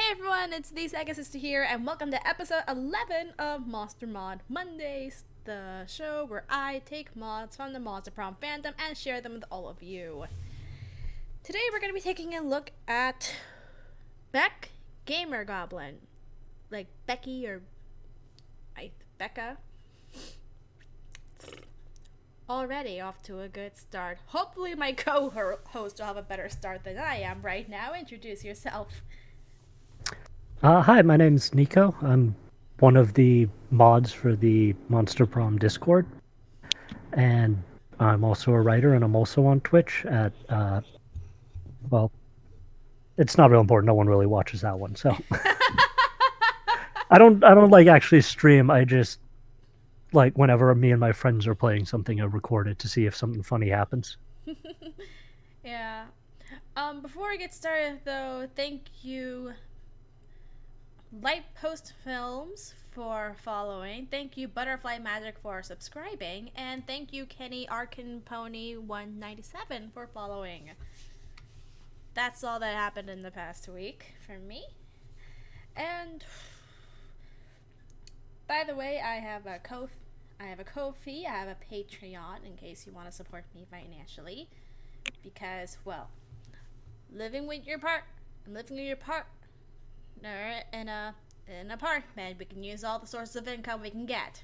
Hey everyone, it's the Saga Sister here, and welcome to episode 11 of Monster Mod Mondays, the show where I take mods from the Monster Prom fandom and share them with all of you. Today we're going to be taking a look at Bec Goblin, like Becky or Becca. Already off to a good start. Hopefully my co-host will have a better start than I am right now. Introduce yourself. Hi, my name's Nico. I'm one of the mods for the Monster Prom Discord, and I'm also a writer, and I'm also on Twitch at, well, it's not real important. No one really watches that one, so I don't like actually stream. I just like whenever me and my friends are playing something, I record it to see if something funny happens. Yeah. Before we get started though, thank you Light Post Films for following. Thank you Butterfly Magic for subscribing, and thank you Kenny Arkin Pony 197 for following. That's all that happened in the past week for me. And by the way, I have a Ko-fi, I have a Patreon in case you want to support me financially. Because, well, living with your partner in an apartment, we can use all the sources of income we can get.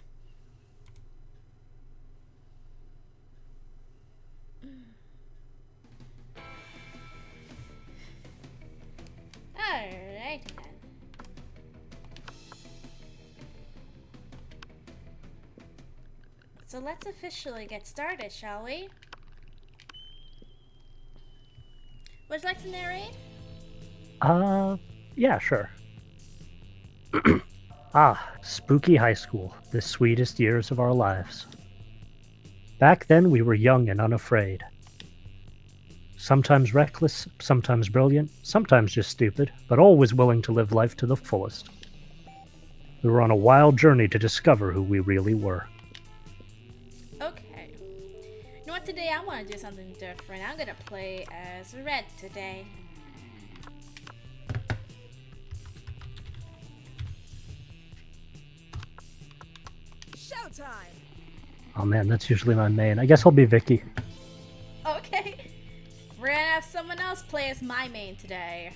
Alright then. So let's officially get started, shall we? Would you like to narrate? Yeah, sure. Spooky high school, the sweetest years of our lives. Back then, we were young and unafraid. Sometimes reckless, sometimes brilliant, sometimes just stupid, but always willing to live life to the fullest. We were on a wild journey to discover who we really were. Okay. You know what, today I want to do something different. I'm gonna play as Red today. Showtime! Oh man, that's usually my main. I guess I'll be Vicky. Okay. We're gonna have someone else play as my main today.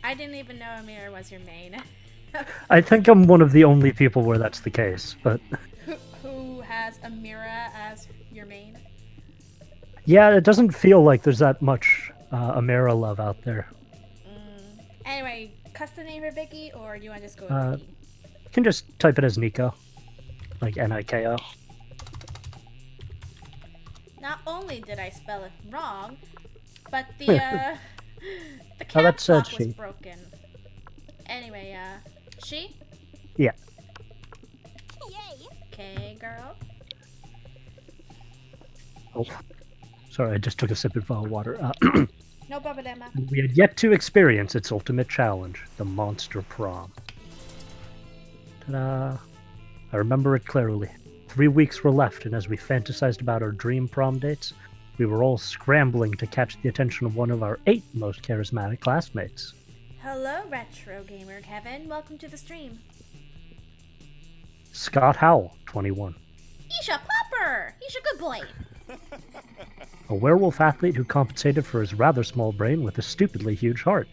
I didn't even know Amira was your main. I think I'm one of the only people where that's the case, but Who has Amira as your main? yeah, it doesn't feel like there's that much Amira love out there. Anyway, custom name for Vicky, or do you want to just go with Vicky? You can just type it as Nico, like Niko. Not only did I spell it wrong, but the caps that's, lock was she. broken. Anyway, she? Yeah. Yay! Okay, girl. Oh, sorry, I just took a sip of water. No problema. We had yet to experience its ultimate challenge, the Monster Prom. Ta-da! I remember it clearly. 3 weeks were left, and as we fantasized about our dream prom dates, we were all scrambling to catch the attention of one of our 8 most charismatic classmates. Hello, Retro Gamer Kevin. Welcome to the stream. Scott Howell, 21. Isha Popper! He's a good boy. A werewolf athlete who compensated for his rather small brain with a stupidly huge heart.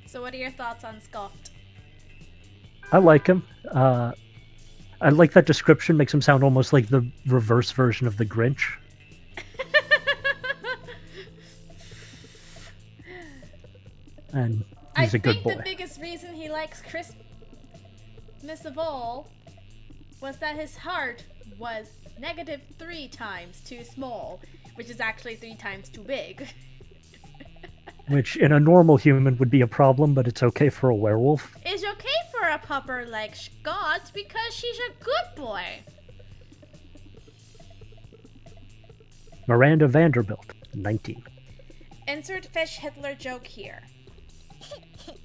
So what are your thoughts on Scott? I like him. I like that description. Makes him sound almost like the reverse version of the Grinch. And he's a good boy. I think the biggest reason he likes Christmas of all was that his heart was -3 times too small, which is actually 3 times too big. Which in a normal human would be a problem, but it's okay for a werewolf. It's okay for a pupper like Scott because she's a good boy. Miranda Vanderbilt, 19. Insert Fish Hitler joke here.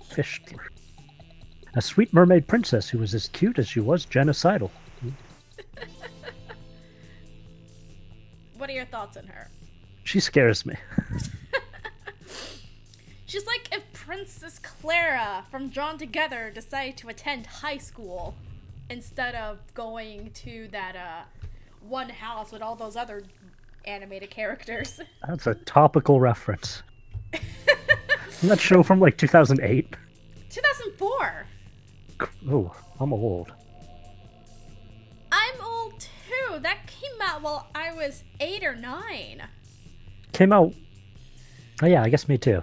Fischler. A sweet mermaid princess who was as cute as she was genocidal. What are your thoughts on her? She scares me. Princess Clara from Drawn Together decided to attend high school instead of going to that one house with all those other animated characters. That's a topical reference. Isn't that show from like 2008? 2004. Oh, I'm old. I'm old too. That came out while I was 8 or 9. Came out. Oh yeah, I guess me too.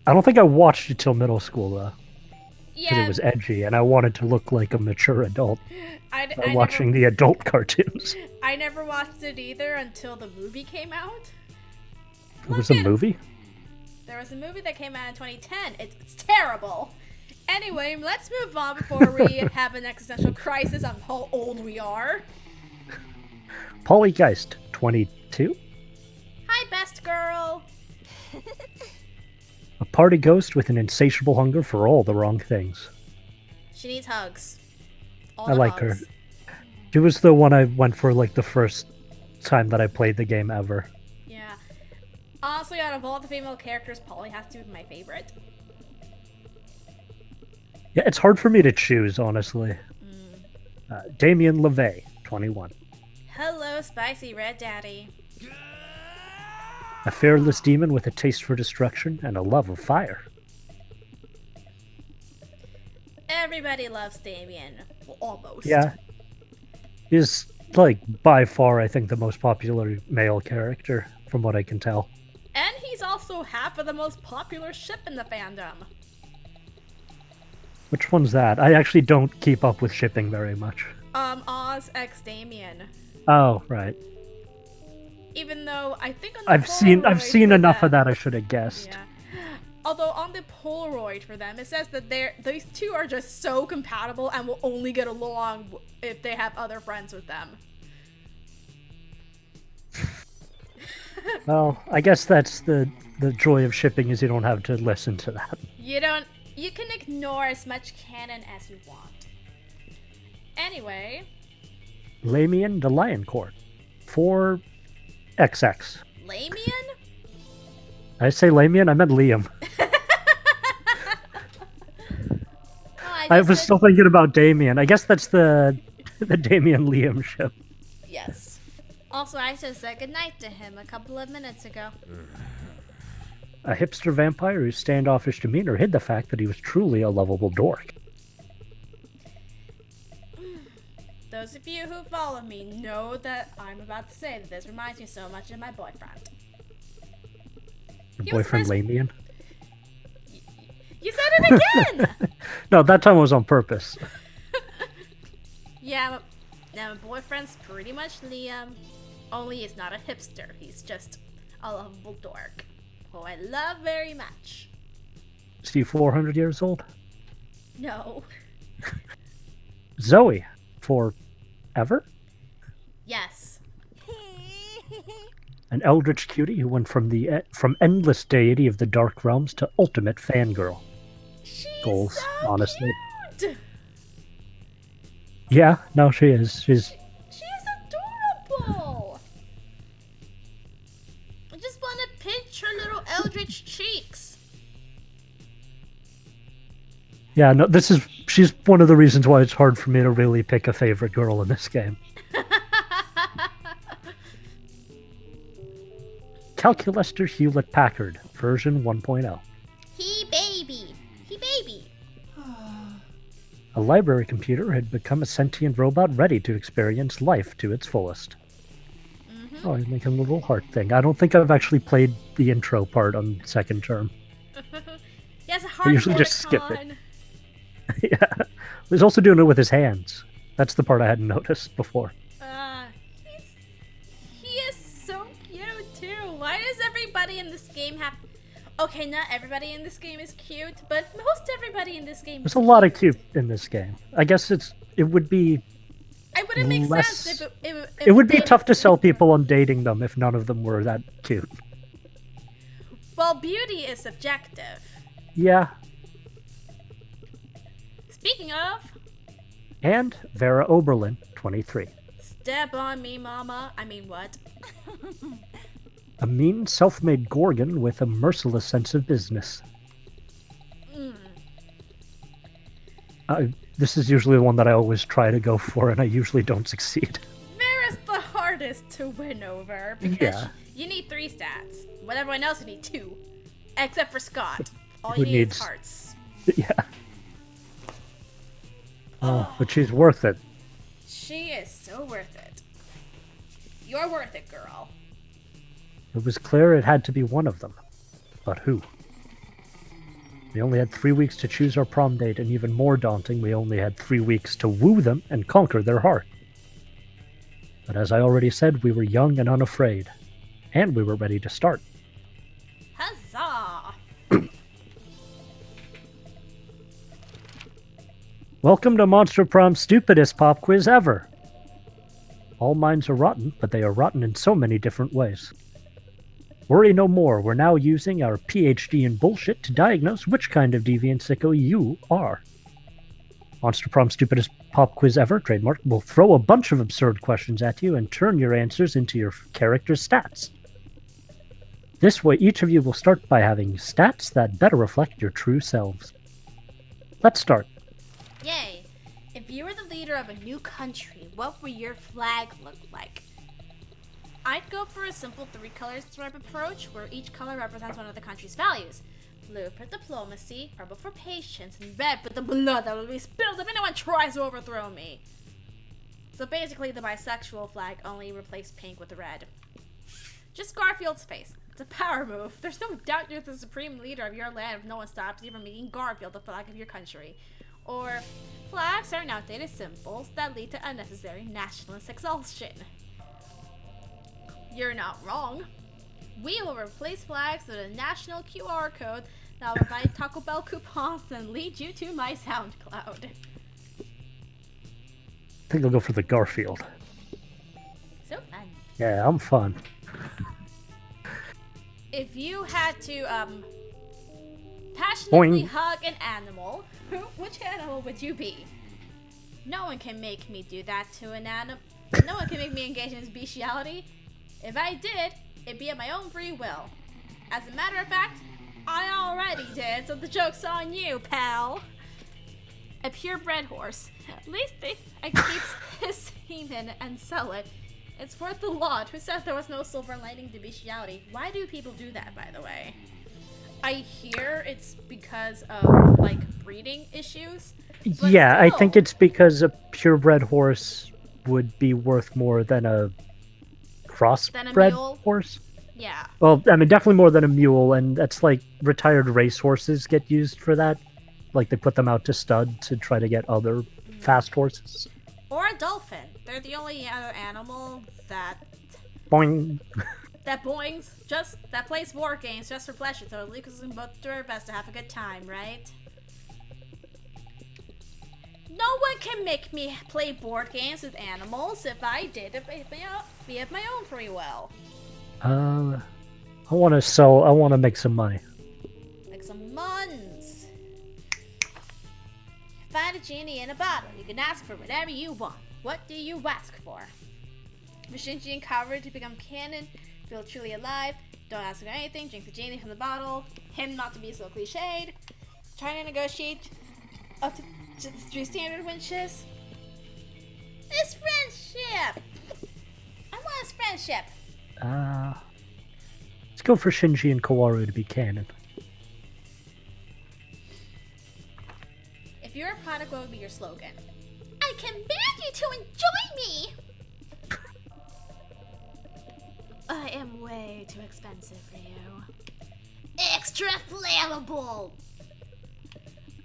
I don't think I watched it till middle school though, because Yeah, it was edgy, and I wanted to look like a mature adult I by watching the adult cartoons. I never watched it either until the movie came out. It was a movie? There was a movie that came out in 2010. It's terrible. Anyway, let's move on before we have an existential crisis on how old we are. Pollygeist, 22? Hi, best girl. A party ghost with an insatiable hunger for all the wrong things. She needs hugs. All I the like her. hugs. She was the one I went for like the first time that I played the game ever. Yeah. Honestly, out of all the female characters, Polly has to be my favorite. Yeah, it's hard for me to choose, honestly. Damien LeVay, 21. Hello, spicy red daddy. A fearless demon with a taste for destruction and a love of fire. Everybody loves Damien. Well, almost. Yeah. He's, like, by far, I think, the most popular male character, from what I can tell. And he's also half of the most popular ship in the fandom. Which one's that? I actually don't keep up with shipping very much. Oz x Damien. Oh, right. Even though I think on the I've seen Polaroid for enough of them- that I should have guessed. Yeah. Although on the Polaroid for them, it says that these two are just so compatible and will only get along if they have other friends with them. Well, I guess that's the joy of shipping is you don't have to listen to that. You can ignore as much canon as you want. Anyway, Lamian the Lion Court. 4XX. Lamian? I say Lamian? I meant Liam. Oh, I just was said- still thinking about Damien. I guess that's the Damien Liam ship. Yes. Also, I just said goodnight to him a couple of minutes ago. A hipster vampire whose standoffish demeanor hid the fact that he was truly a lovable dork. Those of you who follow me know that I'm about to say that this reminds me so much of my boyfriend. Your He was boyfriend first- Lamian? You said it again! No, that time was on purpose. Yeah, now my boyfriend's pretty much Liam, only he's not a hipster. He's just a lovable dork, who I love very much. Is he 400 years old? No. Zoe. Forever? Yes. An eldritch cutie who went from endless deity of the dark realms to ultimate fangirl. She's Goals, so honestly. cute! Yeah, no, she is. She's adorable! I just want to pinch her little eldritch cheeks. yeah, no. She's one of the reasons why it's hard for me to really pick a favorite girl in this game. Calculester Hewlett Packard version 1.0. He baby. He baby. A library computer had become a sentient robot ready to experience life to its fullest. Oh, he's making a little heart thing. I don't think I've actually played the intro part on second term. He has a heart usually just skip it. icon. Yeah. He's also doing it with his hands. That's the part I hadn't noticed before. He is so cute too. Why does everybody in this game have? Okay, not everybody in this game is cute, but most everybody in this game. There's a lot of cute in this game. I guess it would be I wouldn't make less- sense if it would be they- tough to sell people on dating them if none of them were that cute. Well, beauty is subjective. Yeah. Speaking of, And Vera Oberlin, 23. step on me, mama. I mean, what? A mean, self-made Gorgon with a merciless sense of business. This is usually the one that I always try to go for, and I usually don't succeed. Vera's the hardest to win over because Yeah. you need 3 stats. With everyone else, you need 2. Except for Scott. All Who you need needs- is hearts. Yeah. Oh, but she's worth it. She is so worth it. You're worth it, girl. It was clear it had to be one of them. But who? We only had 3 weeks to choose our prom date, and even more daunting, we only had 3 weeks to woo them and conquer their heart. But as I already said, we were young and unafraid. And we were ready to start. Huzzah! Welcome to Monster Prom's stupidest pop quiz ever! All minds are rotten, but they are rotten in so many different ways. Worry no more, we're now using our PhD in bullshit to diagnose which kind of deviant sicko you are. Monster Prom's stupidest pop quiz ever, trademark, will throw a bunch of absurd questions at you and turn your answers into your character's stats. This way, each of you will start by having stats that better reflect your true selves. Let's start. Yay! If you were the leader of a new country, what would your flag look like? I'd go for a simple 3-color stripe approach where each color represents one of the country's values. Blue for diplomacy, purple for patience, and red for the blood that will be spilled if anyone tries to overthrow me. So basically the bisexual flag, only replace pink with red. Just Garfield's face. It's a power move. There's no doubt you're the supreme leader of your land if no one stops you from making Garfield the flag of your country. Or, flags are outdated symbols that lead to unnecessary nationalist exhaustion. You're not wrong. We will replace flags with a national QR code that will provide Taco Bell coupons and lead you to my SoundCloud. I think I'll go for the Garfield. So fun. Yeah, I'm fun. If you had to, passionately Boing. hug an animal, which animal would you be? No one can make me do that to an animal. No one can make me engage in bestiality. If I did, it'd be of my own free will. As a matter of fact, I already did, so the joke's on you, pal. A purebred horse. At least I keep his semen and sell it. It's worth a lot. Who said there was no silver lining to bestiality? Why do people do that, by the way? I hear it's because of, like, breeding issues. But Yeah, I still. think it's because a purebred horse would be worth more than a crossbred mule? horse. Yeah. Well, I mean, definitely more than a mule, and that's like retired racehorses get used for that. Like they put them out to stud to try to get other fast horses. Or a dolphin. They're the only other animal that Boing. boings, that plays war games just for pleasure, so Lucas and both do our best to have a good time, right? No one can make me play board games with animals. If I did, it'd be of my own free will. I want to sell. I want to make some money. Like some muns. Find a genie in a bottle. You can ask for whatever you want. What do you ask for? For Shinji and Kaworu to become canon, feel truly alive, don't ask for anything, drink the genie from the bottle, him not to be so cliched, trying to negotiate up to standard winches. It's friendship! I want his friendship! Let's go for Shinji and Kaworu to be canon. If you're a product, what would be your slogan? I command you to enjoy me! I am way too expensive for you. Extra flammable!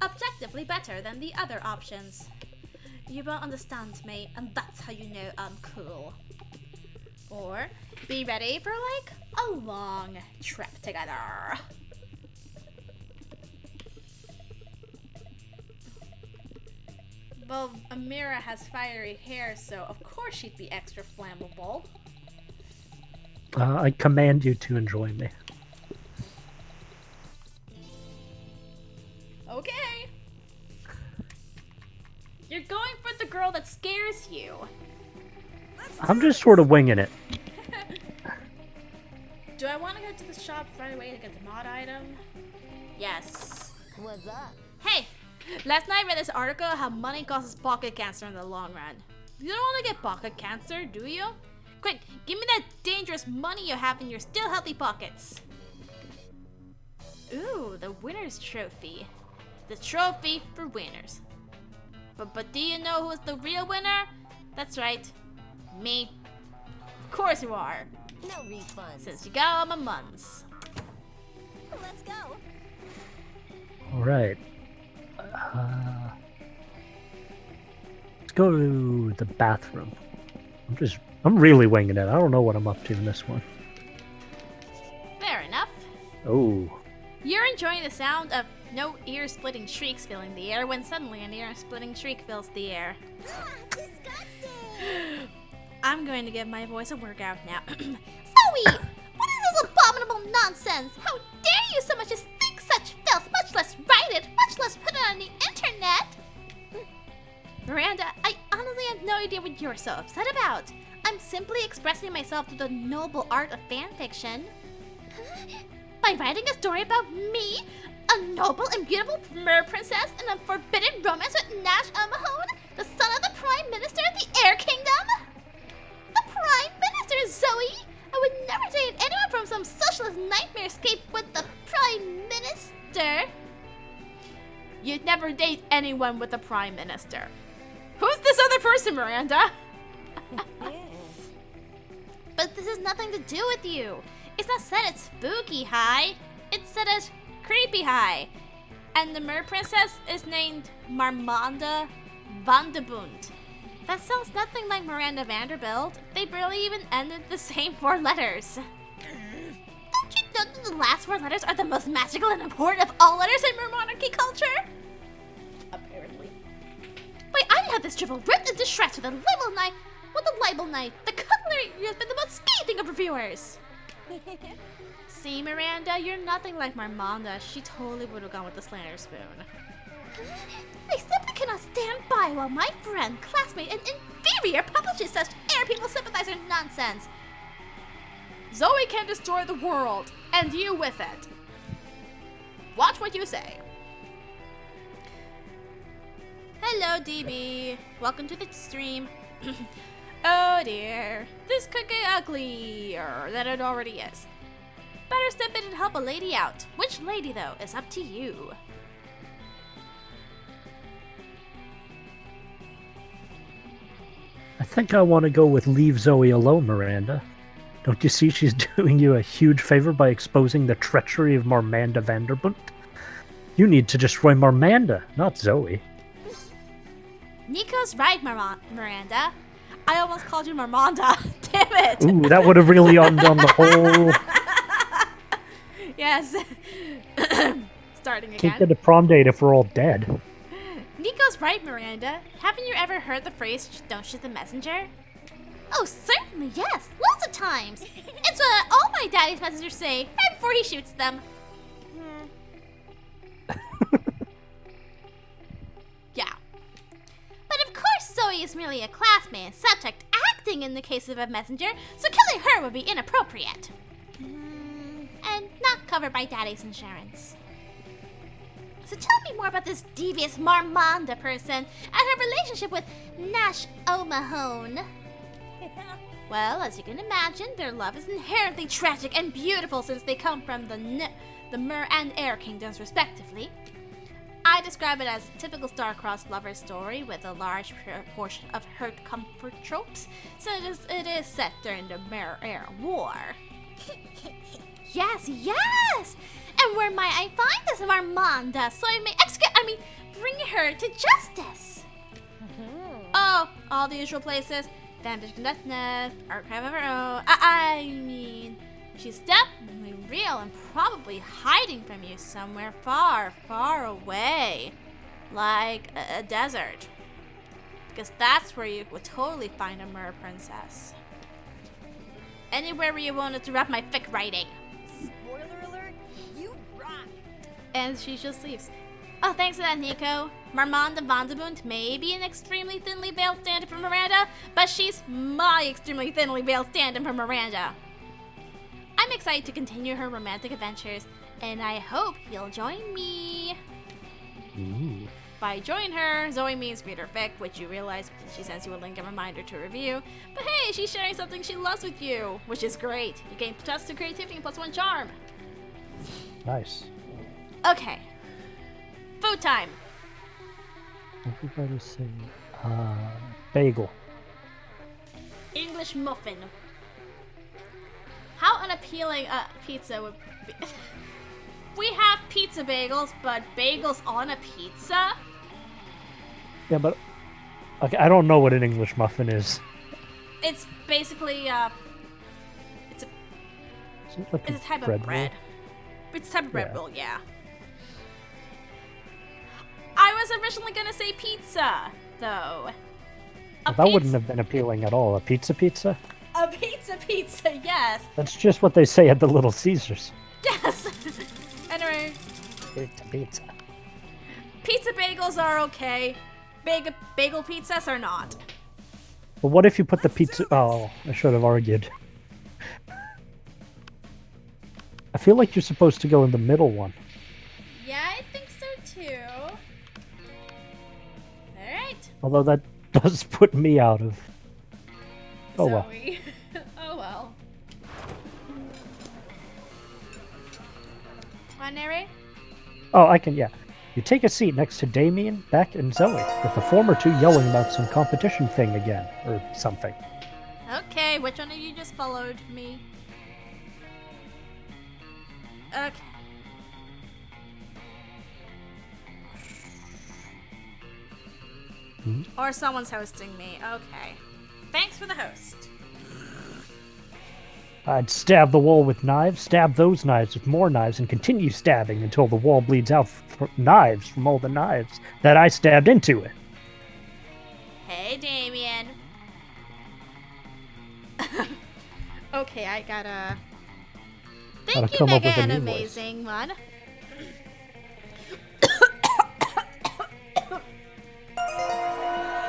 Objectively better than the other options. You won't understand me, and that's how you know I'm cool. Or, be ready for like a long trip together. Well, Amira has fiery hair, so of course she'd be extra flammable. I command you to enjoy me. Okay. You're going for the girl that scares you. I'm just sort of winging it. do I want to go to the shop right away to get the mod item? Yes. What's up? Hey! Last night I read this article how money causes pocket cancer in the long run. You don't want to get pocket cancer, do you? Quick, give me that dangerous money you have in your still healthy pockets. Ooh, the winner's trophy. The trophy for winners. But do you know who's the real winner? That's right, me. Of course you are. No refunds. Since you got all my muns. Let's go. All right. Let's go to the bathroom. I'm really winging it. I don't know what I'm up to in this one. Fair enough. Oh. You're enjoying the sound of no ear-splitting shrieks filling the air when suddenly an ear-splitting shriek fills the air. Ah, disgusting. I'm going to give my voice a workout now. Zoe! What is this abominable nonsense? How dare you so much as think such filth, much less write it, much less put it on the internet? Miranda, I honestly have no idea what you're so upset about. I'm simply expressing myself through the noble art of fanfiction. By writing a story about me, a noble and beautiful mer princess in a forbidden romance with Nash O'Mahone, the son of the Prime Minister of the Air Kingdom? The Prime Minister, Zoe! I would never date anyone from some socialist nightmare escape with the Prime Minister. You'd never date anyone with the Prime Minister. Who's this other person, Miranda? But this has nothing to do with you. It's not set at spooky high. It's set at creepy high. And the mer princess is named Marmonda Vanderbund. That sounds nothing like Miranda Vanderbilt. They barely even ended the same 4 letters. Don't you know that the last 4 letters are the most magical and important of all letters in mer monarchy culture? Apparently. Wait, I have this drivel ripped into shreds with a label knife. The cutlery has been the most scathing of reviewers. See, Miranda, you're nothing like Marmonda. She totally would have gone with the slander spoon. I simply cannot stand by while my friend, classmate, and inferior publishes such air people sympathizer nonsense. Zoe can destroy the world, and you with it. Watch what you say. Hello, DB. Welcome to the stream. Oh dear, this could get uglier than it already is. Better step in and help a lady out. Which lady, though, is up to you. I think I want to go with leave Zoe alone, Miranda. Don't you see she's doing you a huge favor by exposing the treachery of Marmanda Vanderbunt? You need to destroy Marmanda, not Zoe. Nico's right, Miranda. I almost called you Marmonda. Damn it! Ooh, that would have really undone the whole... Yes. Starting again. Can't get a prom date if we're all dead. Nico's right, Miranda. Haven't you ever heard the phrase, don't shoot the messenger? Oh, certainly, yes. Lots of times. It's what all my daddy's messengers say right before he shoots them. Yeah. But of course Zoe is merely a classmate and subject acting in the case of a messenger, so killing her would be inappropriate. And not covered by daddy's insurance. So tell me more about this devious Marmonda person and her relationship with Nash O'Mahone. Well, as you can imagine, their love is inherently tragic and beautiful since they come from the Mer and Air Kingdoms respectively. I describe it as a typical star-crossed lover story with a large portion of hurt comfort tropes, since it is set during the Mer-Air War. Yes! And where might I find this Marmonda so I may bring her to justice? Oh, all the usual places. Vantage.net, archive of her own. I mean, she's definitely real and probably hiding from you somewhere far, far away. Like a desert. Because that's where you would totally find a mer princess. Anywhere where you won't interrupt my fic writing. Spoiler alert, you rock. And she just leaves. Oh, thanks for that, Nico. Marmonda Vanderbunt may be an extremely thinly veiled stand-in for Miranda, but she's my extremely thinly veiled stand-in for Miranda. I I'm excited to continue her romantic adventures, and I hope you'll join me. Ooh. By join her, Zoe means reader Vic, which you realize when she sends you a link and reminder to review. But hey, she's sharing something she loves with you, which is great. You gain +2 creativity and +1 charm. Nice. Okay. Food time. Everybody say bagel. English muffin. How unappealing a pizza would be. We have pizza bagels, but bagels on a pizza? Yeah, but okay, I don't know what an English muffin is. It's basically Is it like it's a type bread of bread. roll? It's a type of bread Yeah. roll, yeah. I was originally gonna say pizza, though. Well, that wouldn't have been appealing at all. A pizza? A pizza, yes. That's just what they say at the Little Caesars. Yes. Anyway, Pizza. pizza bagels are okay. Bagel pizzas are not. But what if you put the pizza... Oh, I should have argued. I feel like you're supposed to go in the middle one. Yeah, I think so too. Alright. Although that does put me out of... Oh well. Zoe. Oh well. Want to narrate? Oh, I can, yeah. You take a seat next to Damien, Bec, and Zoe, with the former two yelling about some competition thing again, or something. Okay, which one of you just followed me? Okay. Or someone's hosting me. Okay. Thanks for the host. I'd stab the wall with knives, stab those knives with more knives, and continue stabbing until the wall bleeds out knives from all the knives that I stabbed into it. Hey, Damien. Okay, I gotta... Thank Gotta you, come up Mega, with a an new amazing one.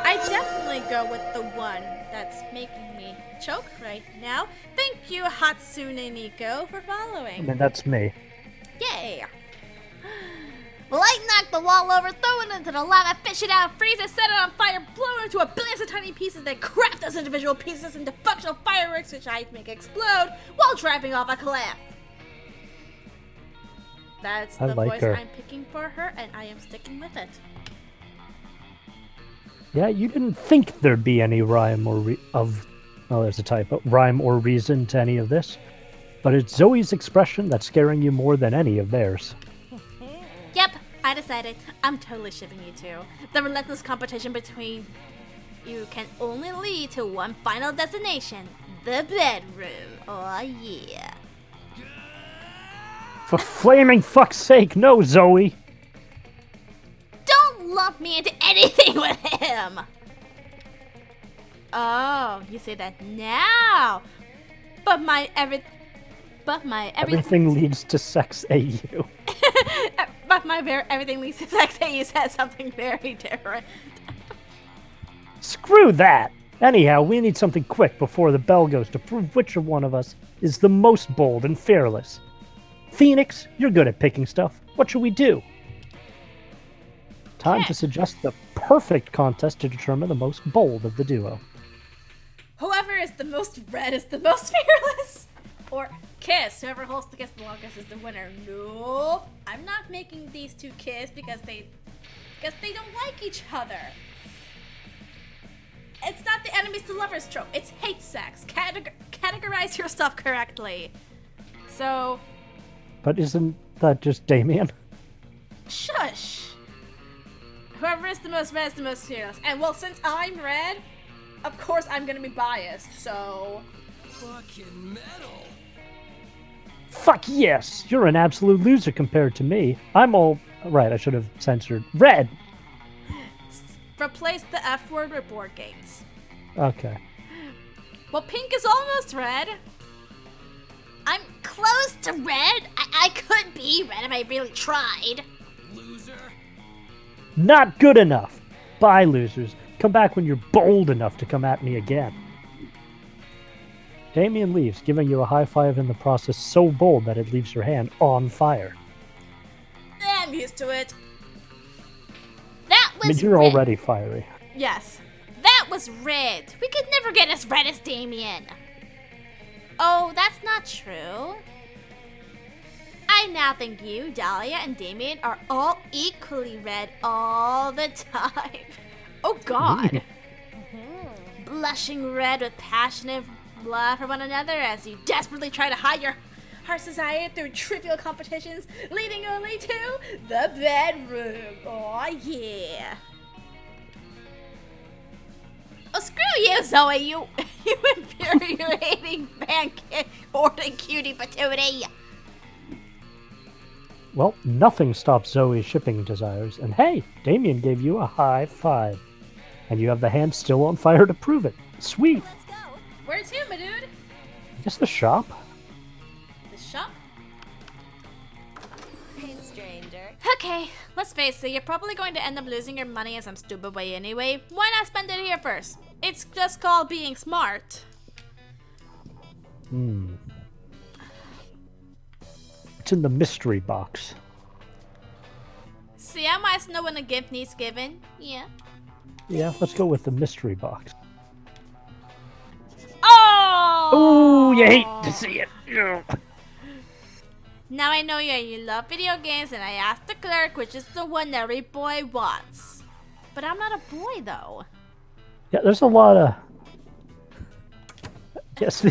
I definitely go with the one that's making me choke right now. Thank you, Hatsune Nico, for I following. mean, that's me. Yay! Well, I knocked the wall over, throw it into the lava, fish it out, freeze it, set it on fire, blow it into a billion of tiny pieces, then craft those individual pieces into functional fireworks, which I make explode while driving off a cliff. That's I the like voice her. I'm picking for her, and I am sticking with it. Yeah, you didn't think there'd be any rhyme or oh, there's a typo. Rhyme or reason to any of this. But it's Zoe's expression that's scaring you more than any of theirs. Yep, I decided. I'm totally shipping you two. The relentless competition between you can only lead to one final destination, the bedroom. Oh yeah. For flaming fuck's sake, no, Zoe! Don't lump me into anything with him! Oh, you say that now. But my Everything leads to sex AU. But everything leads to sex. Hey, you said something very different. Screw that! Anyhow, we need something quick before the bell goes to prove which of one of us is the most bold and fearless. Phoenix, you're good at picking stuff. What should we do? Time to suggest the perfect contest to determine the most bold of the duo. Whoever is the most red is the most fearless. Or kiss. Whoever holds the kiss the longest is the winner. Nope. I'm not making these two kiss because they don't like each other. It's not the enemies to lovers trope. It's hate sex. Categorize your stuff correctly. So, But isn't that just Damien? shush. Whoever is the most red is the most fearless. And well, since I'm red, of course I'm gonna be biased, so... Fucking metal. Fuck yes! You're an absolute loser compared to me. I'm all... Right, I should have censored. Red! Replace the F word with board games. Okay. Well, pink is almost red. I'm close to red. I could be red if I really tried. Loser. Not good enough! Bye, losers. Come back when you're bold enough to come at me again. Damien leaves, giving you a high five in the process so bold that it leaves your hand on fire. I'm used to it. That I was mean, you're red. already fiery. Yes. That was red. We could never get as red as Damien. Oh, that's not true. I now think you, Dahlia, and Damien are all equally red all the time. Oh God. Blushing red with passionate love for one another as you desperately try to hide your heart's desire through trivial competitions leading only to the bedroom. Oh yeah. Oh, screw you, Zoe, you infuriating pancake hoarding cutie patootie. Well, nothing stops Zoe's shipping desires, and hey, Damien gave you a high five. And you have the hand still on fire to prove it. Sweet. Let's go. Where to, my dude? I guess the shop? The shop? Hey, stranger. Okay, let's face it, you're probably going to end up losing your money in some stupid way anyway. Why not spend it here first? It's just called being smart. It's in the mystery box. See, I might know when a gift needs given. Yeah. Yeah, let's go with the mystery box. Oh! Ooh, you hate to see it. Ugh. Now I know you love video games, and I asked the clerk which is the one every boy wants. But I'm not a boy, though. Yeah, there's a lot of... Yes,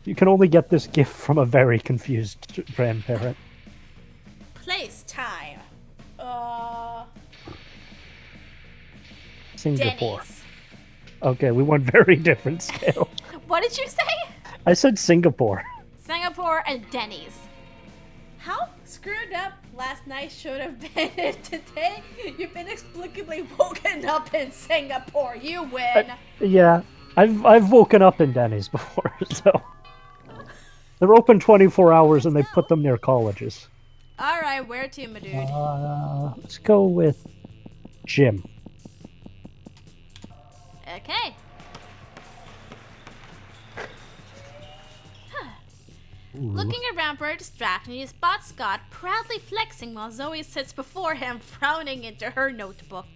you can only get this gift from a very confused grandparent. Place time. Singapore. Denny's. Okay, we went very different scale. What did you say? I said Singapore. Singapore and Denny's. How screwed up last night should have been if today you've inexplicably woken up in Singapore. You win. Yeah, I've woken up in Denny's before, so... They're open 24 hours and they put them near colleges. Alright, where to, my dude? Let's go with Jim. Okay. Looking around for a distraction, you spot Scott proudly flexing while Zoe sits before him, frowning into her notebook.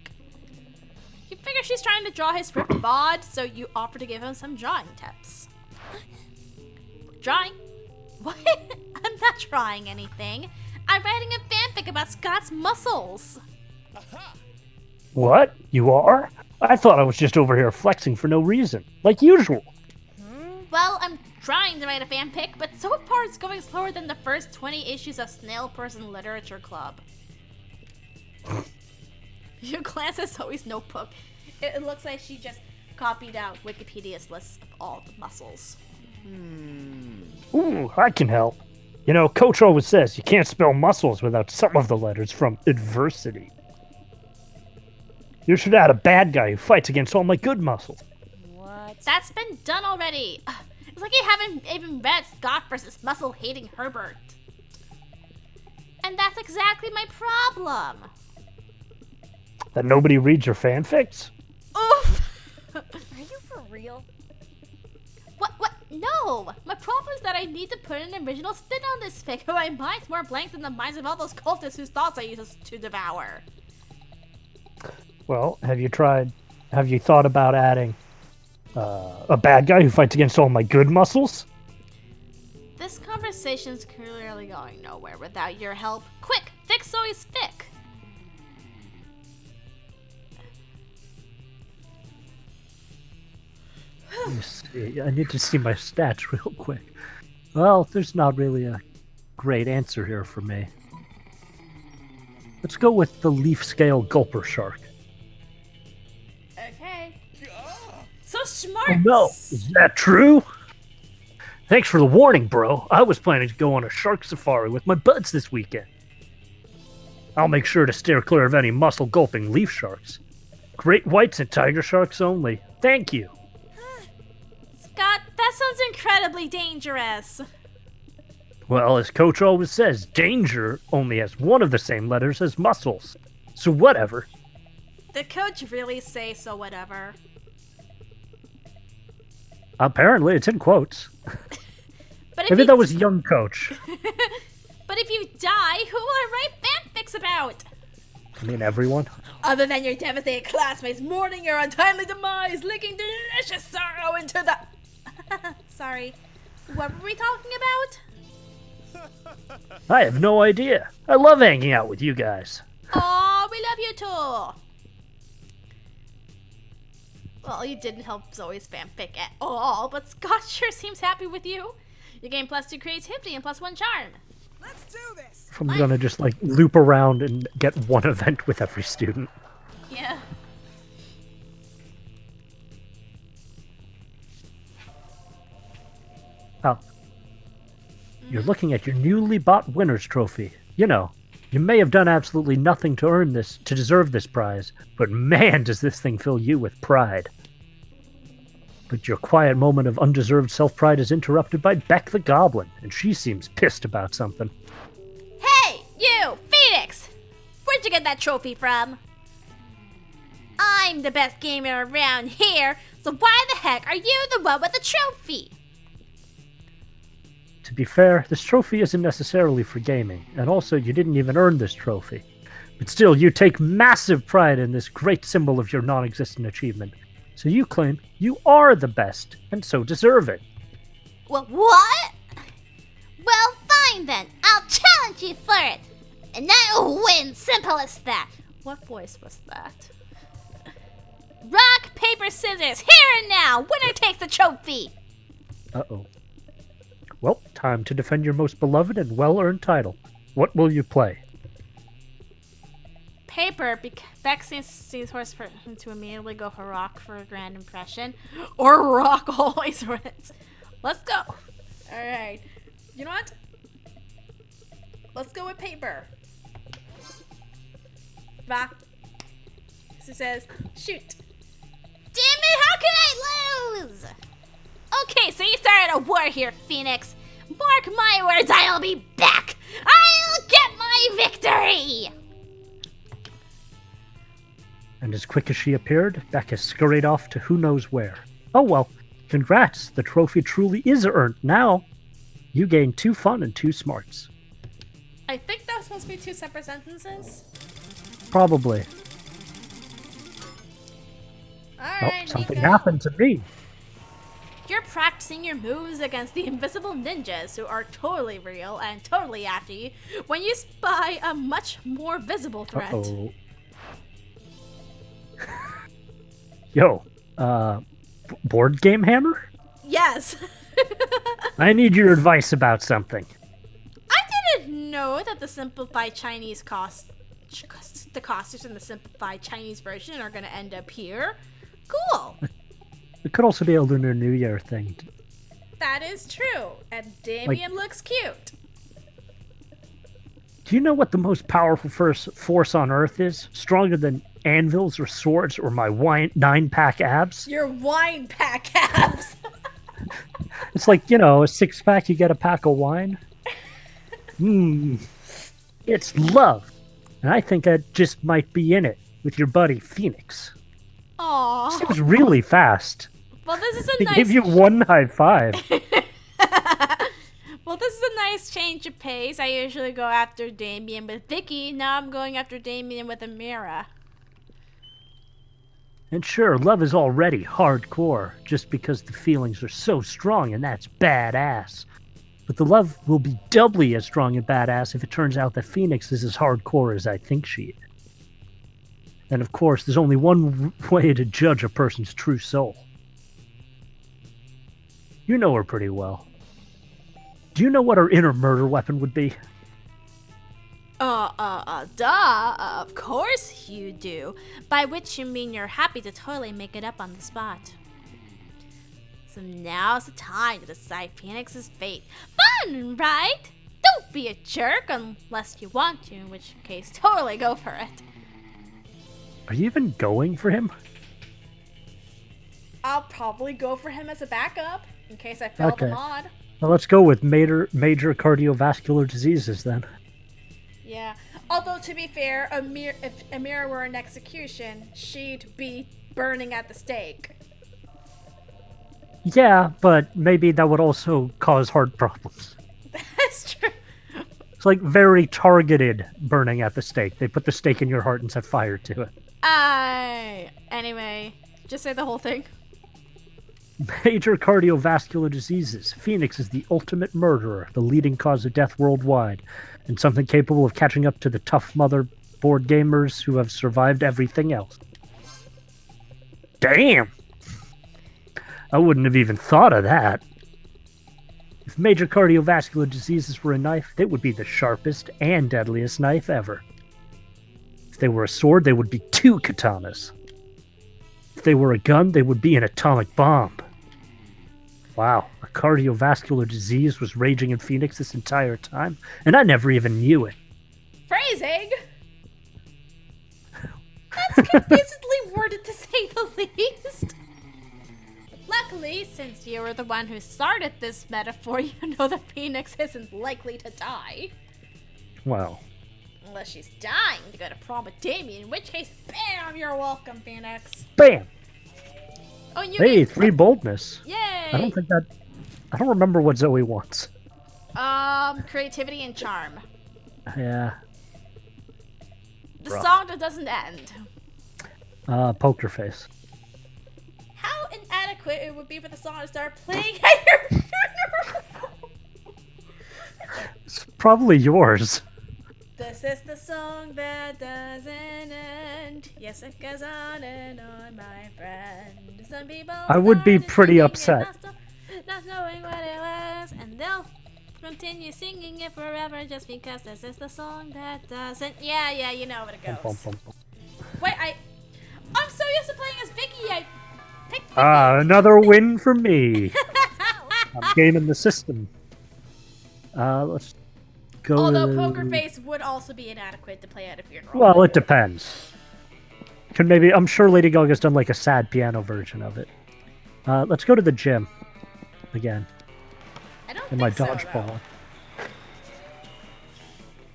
You figure she's trying to draw his script bod, so you offer to give him some drawing tips. Drawing? What? I'm not drawing anything. I'm writing a fanfic about Scott's muscles. What? You are? I thought I was just over here flexing for no reason, like usual. Well, I'm trying to write a fanfic, but so far it's going slower than the first 20 issues of Snail Person Literature Club. You glance at Zoe's notebook. It looks like she just copied out Wikipedia's list of all the muscles. Ooh, I can help. You know, Coach always says you can't spell muscles without some of the letters from adversity. You should add a bad guy who fights against all my good muscles. What? That's been done already. It's like you haven't even read Scott versus muscle-hating Herbert. And that's exactly my problem. That nobody reads your fanfics? Oof! Are you for real? What? No! My problem is that I need to put an original spin on this fic, or my mind's more blank than the minds of all those cultists whose thoughts I used to devour. Well, have you thought about adding a bad guy who fights against all my good muscles? This conversation's clearly going nowhere without your help. Quick, fix Zoe's fic! Let me see. I need to see my stats real quick. Well, there's not really a great answer here for me. Let's go with the leaf scale gulper shark. Okay. So smart! Oh no, is that true? Thanks for the warning, bro. I was planning to go on a shark safari with my buds this weekend. I'll make sure to steer clear of any muscle-gulping leaf sharks. Great whites and tiger sharks only. Thank you. Scott, that sounds incredibly dangerous. Well, as Coach always says, danger only has one of the same letters as muscles. So whatever. Did Coach really say so whatever? Apparently, it's in quotes. But if Maybe you that was young coach. but if you die, who will I write fanfics about? I mean, everyone. Other than your devastated classmates mourning your untimely demise, licking delicious sorrow into the... Sorry. What were we talking about? I have no idea. I love hanging out with you guys. Oh, we love you too. Well, you didn't help Zoe's fanfic at all, but Scott sure seems happy with you. You gain +2 creativity and +1 charm. Let's do this. I'm gonna just like loop around and get one event with every student. Yeah. Oh. You're looking at your newly bought winner's trophy. You know, you may have done absolutely nothing to deserve this prize, but man, does this thing fill you with pride. But your quiet moment of undeserved self-pride is interrupted by Bec the Goblin, and she seems pissed about something. Hey, you, Phoenix! Where'd you get that trophy from? I'm the best gamer around here, so why the heck are you the one with the trophy? To be fair, this trophy isn't necessarily for gaming, and also you didn't even earn this trophy. But still, you take massive pride in this great symbol of your non-existent achievement. So you claim you are the best, and so deserve it. Well, what? Well, fine then. I'll challenge you for it. And I'll win, simple as that. What voice was that? Rock, paper, scissors, here and now. Winner takes the trophy. Uh-oh. Well, time to defend your most beloved and well-earned title. What will you play? Paper, Beck sees horse person to immediately go for rock for a grand impression. Or rock always wins. Let's go. Alright. You know what? Let's go with paper. Va. She says, shoot. Damn it, how can I lose? Okay, so you started a war here, Phoenix. Mark my words, I'll be back. I'll get my victory. And as quick as she appeared, Bec has scurried off to who knows where. Oh well, congrats, the trophy truly is earned now. You gain 2 fun and 2 smarts. I think that was supposed to be 2 separate sentences. Probably. Alright, Something Nico. happened to me. You're practicing your moves against the invisible ninjas who are totally real and totally after you when you spy a much more visible threat. Uh-oh. Yo, board game hammer? Yes. I need your advice about something. I didn't know that the simplified Chinese the costumes in the simplified Chinese version are going to end up here. Cool. It could also be a Lunar New Year thing. That is true. And Damien looks cute. Do you know what the most powerful force on Earth is? Stronger than anvils or swords or my 9-pack abs? Your wine pack abs. It's like, you know, a 6-pack, you get a pack of wine. It's love. And I think I just might be in it with your buddy Phoenix. Aww. Seems really fast. Well, this is a They nice... give you one high five. Well, this is a nice change of pace. I usually go after Damien with Vicky. Now I'm going after Damien with Amira. And sure, love is already hardcore, just because the feelings are so strong, and that's badass. But the love will be doubly as strong and badass if it turns out that Phoenix is as hardcore as I think she is. And of course, there's only one way to judge a person's true soul. You know her pretty well. Do you know what her inner murder weapon would be? Of course you do. By which you mean you're happy to totally make it up on the spot. So now's the time to decide Phoenix's fate. Fun, right? Don't be a jerk unless you want to, in which case totally go for it. Are you even going for him? I'll probably go for him as a backup, in case I fail the mod. Well, let's go with major cardiovascular diseases then. Yeah. Although, to be fair, if Amira were in execution, she'd be burning at the stake. Yeah, but maybe that would also cause heart problems. That's true. It's like very targeted burning at the stake. They put the stake in your heart and set fire to it. Anyway, just say the whole thing. Major cardiovascular diseases. Phoenix is the ultimate murderer, the leading cause of death worldwide, and something capable of catching up to the tough motherboard gamers who have survived everything else. Damn! I wouldn't have even thought of that. If major cardiovascular diseases were a knife, it would be the sharpest and deadliest knife ever. If they were a sword, they would be 2 katanas. If they were a gun, they would be an atomic bomb. Wow, a cardiovascular disease was raging in Phoenix this entire time, and I never even knew it. Phrasing? That's confusingly worded to say the least. Luckily, since you were the one who started this metaphor, you know the Phoenix isn't likely to die. Well, Unless she's dying to go to prom with Damien, in which case, bam, you're welcome, Phoenix. bam! Oh, and you Hey, get 3 boldness. yay! I don't remember what Zoe wants. Creativity and charm. Yeah. The Rough. song that doesn't end. Poker face. How inadequate it would be for the song to start playing at your funeral. It's probably yours. This is the song that doesn't end. Yes, it goes on and on, my friend. Some people I would be started pretty singing upset. and not knowing what it was, and they'll continue singing it forever just because this is the song that doesn't. Yeah, you know what it goes. Bum, bum, bum. Wait, I'm so used to playing as Vicky. I picked Vicky. Another win for me. I'm gaming the system. Let's go. Although to... Poker Face would also be inadequate to play at a funeral. Well, it depends. I'm sure Lady Gaga's done like a sad piano version of it. Let's go to the gym again. I don't In my think so, dodgeball.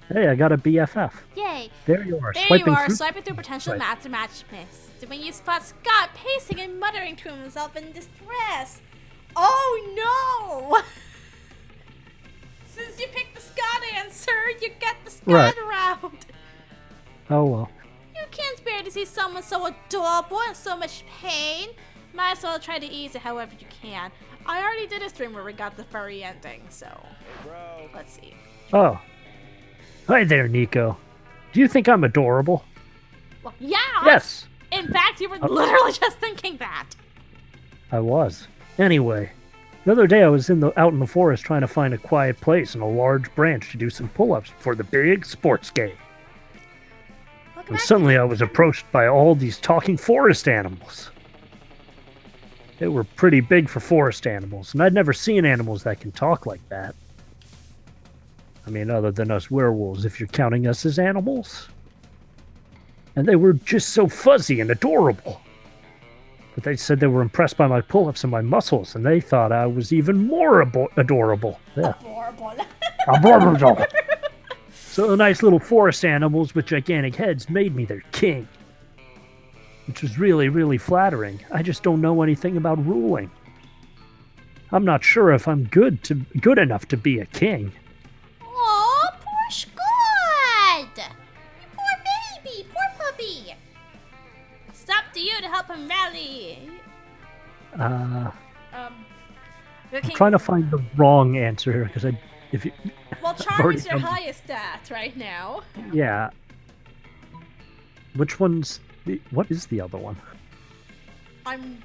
Hey, I got a BFF. Yay! There you are. There swiping you are, through. swiping through potential Swipe. match to match miss. When you spot Scott pacing and muttering to himself in distress. Oh no! Since you picked the Scott answer, you get the Scott round. Oh well. You can't bear to see someone so adorable in so much pain. Might as well try to ease it however you can. I already did a stream where we got the furry ending, so let's see. Oh. Hi there, Nico. Do you think I'm adorable? Well, yeah. Yes, In fact, you were literally just thinking that. I was. Anyway, the other day I was out in the forest trying to find a quiet place in a large branch to do some pull-ups before the big sports game. Welcome And back. suddenly I was approached by all these talking forest animals. They were pretty big for forest animals, and I'd never seen animals that can talk like that. I mean, other than us werewolves, if you're counting us as animals. And they were just so fuzzy and adorable. But they said they were impressed by my pull-ups and my muscles, and they thought I was even more adorable. Yeah. Adorable. So the nice little forest animals with gigantic heads made me their king. Which was really, really flattering. I just don't know anything about ruling. I'm not sure if I'm good enough to be a king. Aw, poor Scott! You poor baby, poor puppy. It's up to you to help him rally. I'm Okay. trying to find the wrong answer here because Well, charm is your highest stat right now. yeah. What is the other one? I'm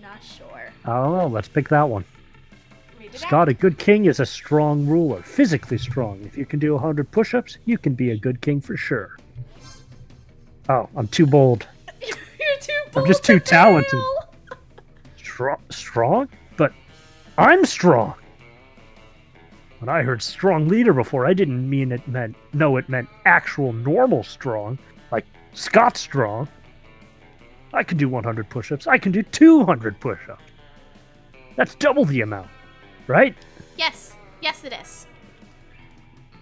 not sure. I don't know. Let's pick that one. Read it Scott, a good king is a strong ruler, physically strong. If you can do 100 push-ups, you can be a good king for sure. Oh, I'm too bold. You're too bold. I'm just too talented. Strong? But I'm strong. When I heard strong leader before, I didn't mean it meant actual normal strong, like Scott strong. I can do 100 push-ups. I can do 200 push-ups. That's double the amount, right? Yes, it is.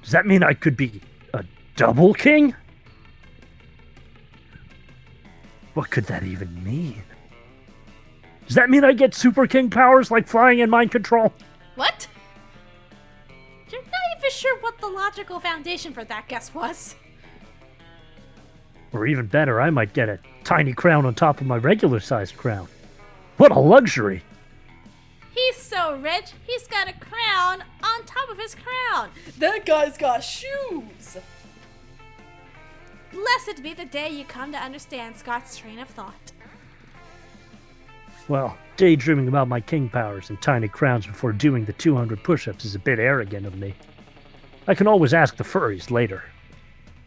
Does that mean I could be a double king? What could that even mean? Does that mean I get Super King powers like flying and mind control? What? You're not even sure what the logical foundation for that guess was. Or even better, I might get a tiny crown on top of my regular-sized crown. What a luxury! He's so rich, he's got a crown on top of his crown. That guy's got shoes. Blessed be the day you come to understand Scott's train of thought. Well, daydreaming about my king powers and tiny crowns before doing the 200 push-ups is a bit arrogant of me. I can always ask the furries later.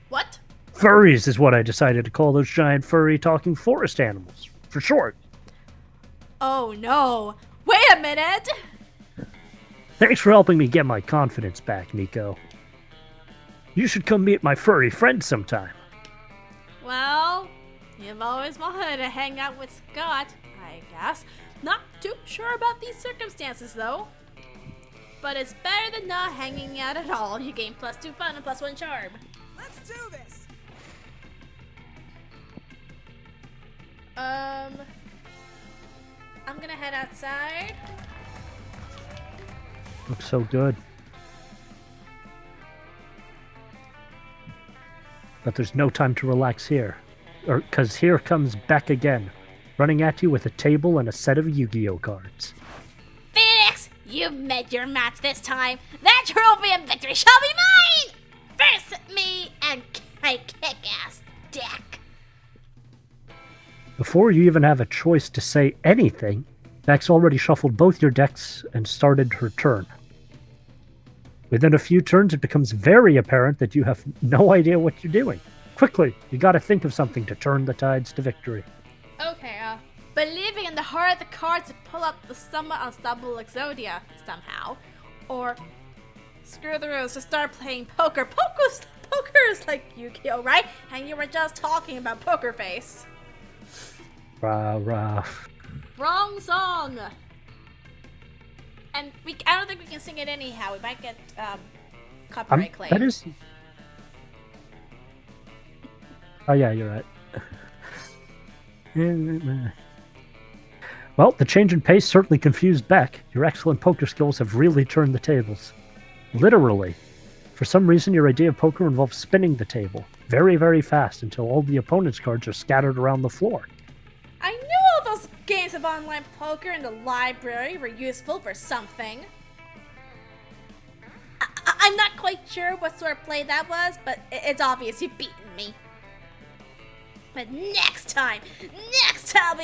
What? Furries is what I decided to call those giant furry talking forest animals, for short. Oh no. Wait a minute. Thanks for helping me get my confidence back, Nico. You should come meet my furry friend sometime. Well, you've always wanted to hang out with Scott, I guess. Not too sure about these circumstances, though. But it's better than not hanging out at all. You gain +2 fun and +1 charm. Let's do this. I'm gonna head outside. Looks so good. But there's no time to relax here. Because here comes Bec again, running at you with a table and a set of Yu-Gi-Oh cards. Phoenix, you met your match this time. That trophy and victory shall be mine! First me and my kick-ass deck. Before you even have a choice to say anything, Bec's already shuffled both your decks and started her turn. Within a few turns, it becomes very apparent that you have no idea what you're doing. Quickly, you gotta think of something to turn the tides to victory. Okay, believing in the heart of the cards to pull up the somewhat unstoppable Exodia somehow. Or screw the rules to start playing poker. Poker's like Yu-Gi-Oh, right? And you were just talking about Poker Face. Rah, rah. Wrong song! And I don't think we can sing it anyhow. We might get copyright claim. That is... Oh yeah, you're right. Well, the change in pace certainly confused Bec. Your excellent poker skills have really turned the tables. Literally. For some reason, your idea of poker involves spinning the table very, very fast until all the opponent's cards are scattered around the floor. I knew all those games of online poker in the library were useful for something. I'm not quite sure what sort of play that was, but it's obvious you've beaten me. But next time I'll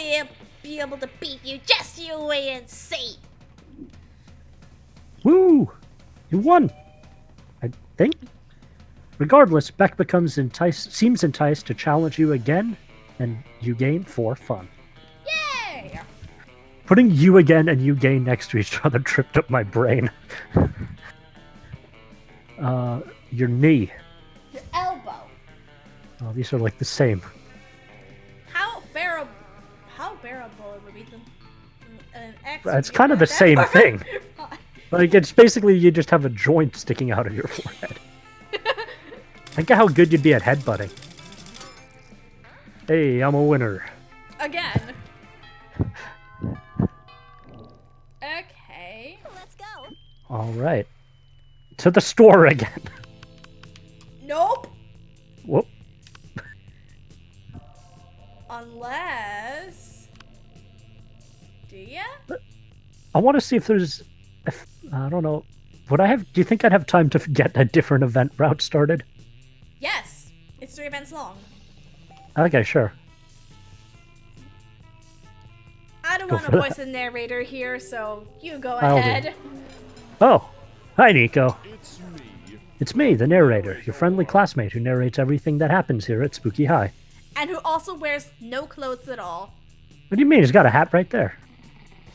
be able to beat you. Just you wait and see. Woo! You won! I think? Regardless, Bec seems enticed to challenge you again, and you gain 4 fun. Yay! Putting you again and you gain next to each other tripped up my brain. Your knee. Your elbow. Oh, these are like the same. How bearable it would be an X. It's kind of the same thing. Like, it's basically you just have a joint sticking out of your forehead. Think of how good you'd be at headbutting. Hey, I'm a winner. Again. Okay. Let's go. All right. To the store again. Nope. Whoop. Unless... Do ya? I want to see if there's... I don't know. Do you think I'd have time to get a different event route started? Yes. It's 3 events long. Okay, sure. I don't Go want to for voice that. the narrator here, so you go I'll do. ahead. Oh, hi, Nico. It's me, the narrator, your friendly classmate who narrates everything that happens here at Spooky High. And who also wears no clothes at all. What do you mean? He's got a hat right there.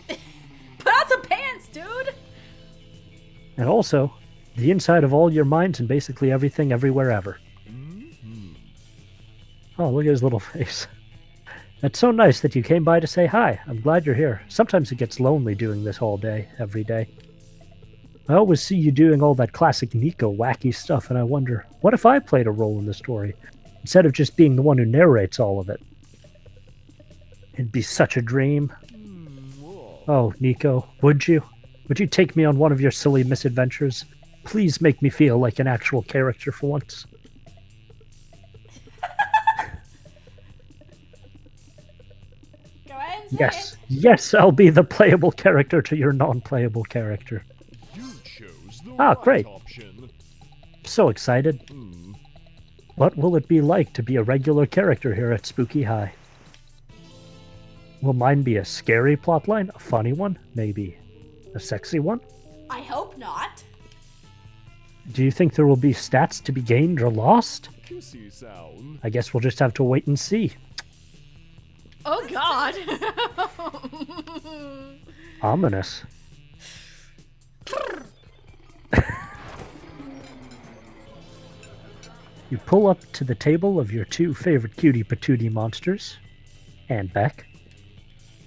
Put on some pants, dude! And also, the inside of all your minds and basically everything everywhere ever. Oh, look at his little face. It's so nice that you came by to say hi. I'm glad you're here. Sometimes it gets lonely doing this all day, every day. I always see you doing all that classic Nico wacky stuff, and I wonder, what if I played a role in the story, instead of just being the one who narrates all of it? It'd be such a dream. Oh, Nico, would you? Would you take me on one of your silly misadventures? Please make me feel like an actual character for once. Go ahead and say Yes, it. yes, I'll be the playable character to your non-playable character. You chose the Ah, right great. option. So excited. Hmm. What will it be like to be a regular character here at Spooky High? Will mine be a scary plotline, a funny one, maybe a sexy one? I hope not. Do you think there will be stats to be gained or lost? Kissy sound. I guess we'll just have to wait and see. Oh God. Ominous. You pull up to the table of your two favorite cutie patootie monsters, and Bec.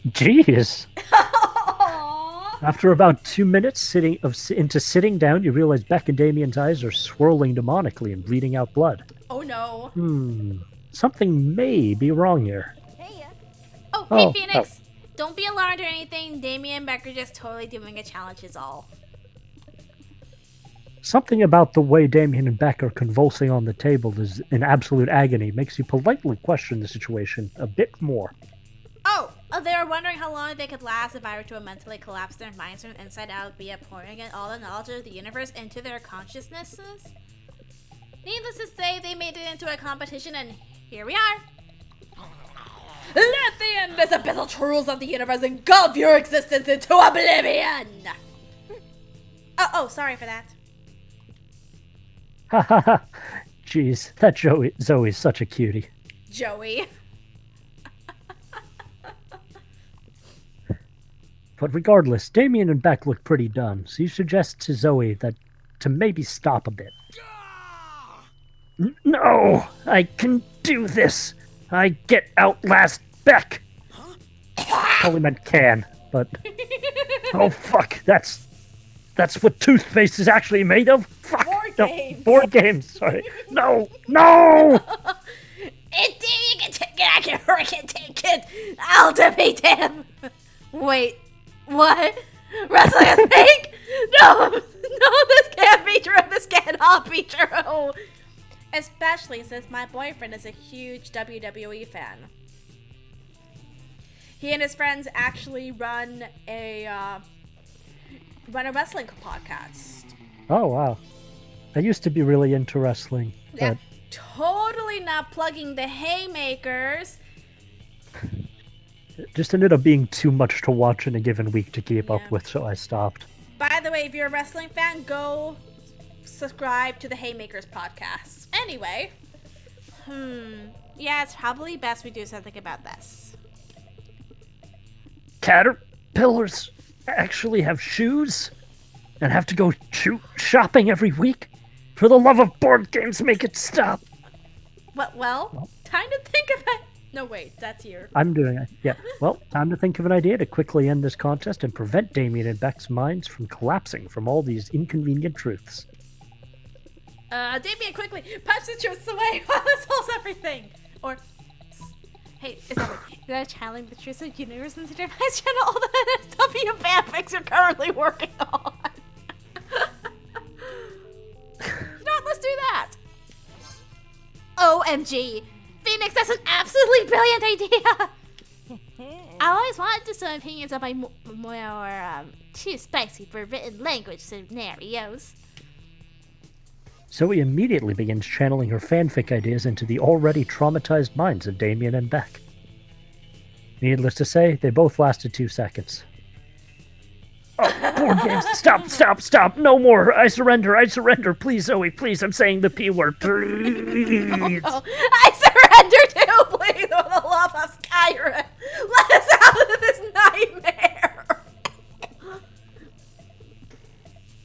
Jeez! Aww. After about 2 minutes into sitting down, you realize Bec and Damien's eyes are swirling demonically and bleeding out blood. Oh no. Something may be wrong here. Hey, Oh, Oh, hey Phoenix. Don't be alarmed or anything. Damien and Beck are just totally doing a challenge is all. Something about the way Damien and Bec are convulsing on the table is in absolute agony makes you politely question the situation a bit more. Oh, they were wondering how long they could last if I were to mentally collapse their minds from inside out via pouring in all the knowledge of the universe into their consciousnesses. Needless to say, they made it into a competition, and here we are. Let the endless abyssal truths of the universe engulf your existence into oblivion! Oh, sorry for that. Ha ha ha! Jeez, that Zoe's such a cutie. Joey. But regardless, Damien and Bec look pretty done, so you suggest to Zoe that to maybe stop a bit. No! I can do this! I get outlast Bec! Probably meant can, but... Oh fuck, that's what toothpaste is actually made of? Fuck! Board No, games. board games, sorry. No! No! You can take it, I can take it! I'll defeat him! Wait, what? Wrestling is fake? No, this can't be true. This cannot be true. Especially since my boyfriend is a huge WWE fan. He and his friends actually run a wrestling podcast. Oh, wow. I used to be really into wrestling, Yeah, but totally not plugging the haymakers. it just ended up being too much to watch in a given week to keep up Yeah. with, so I stopped. By the way, if you're a wrestling fan, go subscribe to the Haymakers podcast. Anyway, yeah, it's probably best we do something about this. Caterpillars actually have shoes and have to go shopping every week? For the love of board games, make it stop! Well, time to think of it. No, wait, that's here. I'm doing it. Yeah. Well, time to think of an idea to quickly end this contest and prevent Damien and Bec's minds from collapsing from all these inconvenient truths. Damien, quickly, punch the truths away while this holds everything. Or, hey, is that you gotta challenge the truths of universe into your device channel all the NSW fanfics you're currently working on. You know what, let's do that. OMG, Phoenix, that's an absolutely brilliant idea. I always wanted to some opinions on my more too spicy for written language scenarios. Zoe immediately begins channeling her fanfic ideas into the already traumatized minds of Damien and Bec. Needless to say, they both lasted 2 seconds. Oh, board games! Stop! No more! I surrender! Please, Zoe, please, I'm saying the P word, please! Oh, I surrender too, please, for the love of Skyrim. Let us out of this nightmare.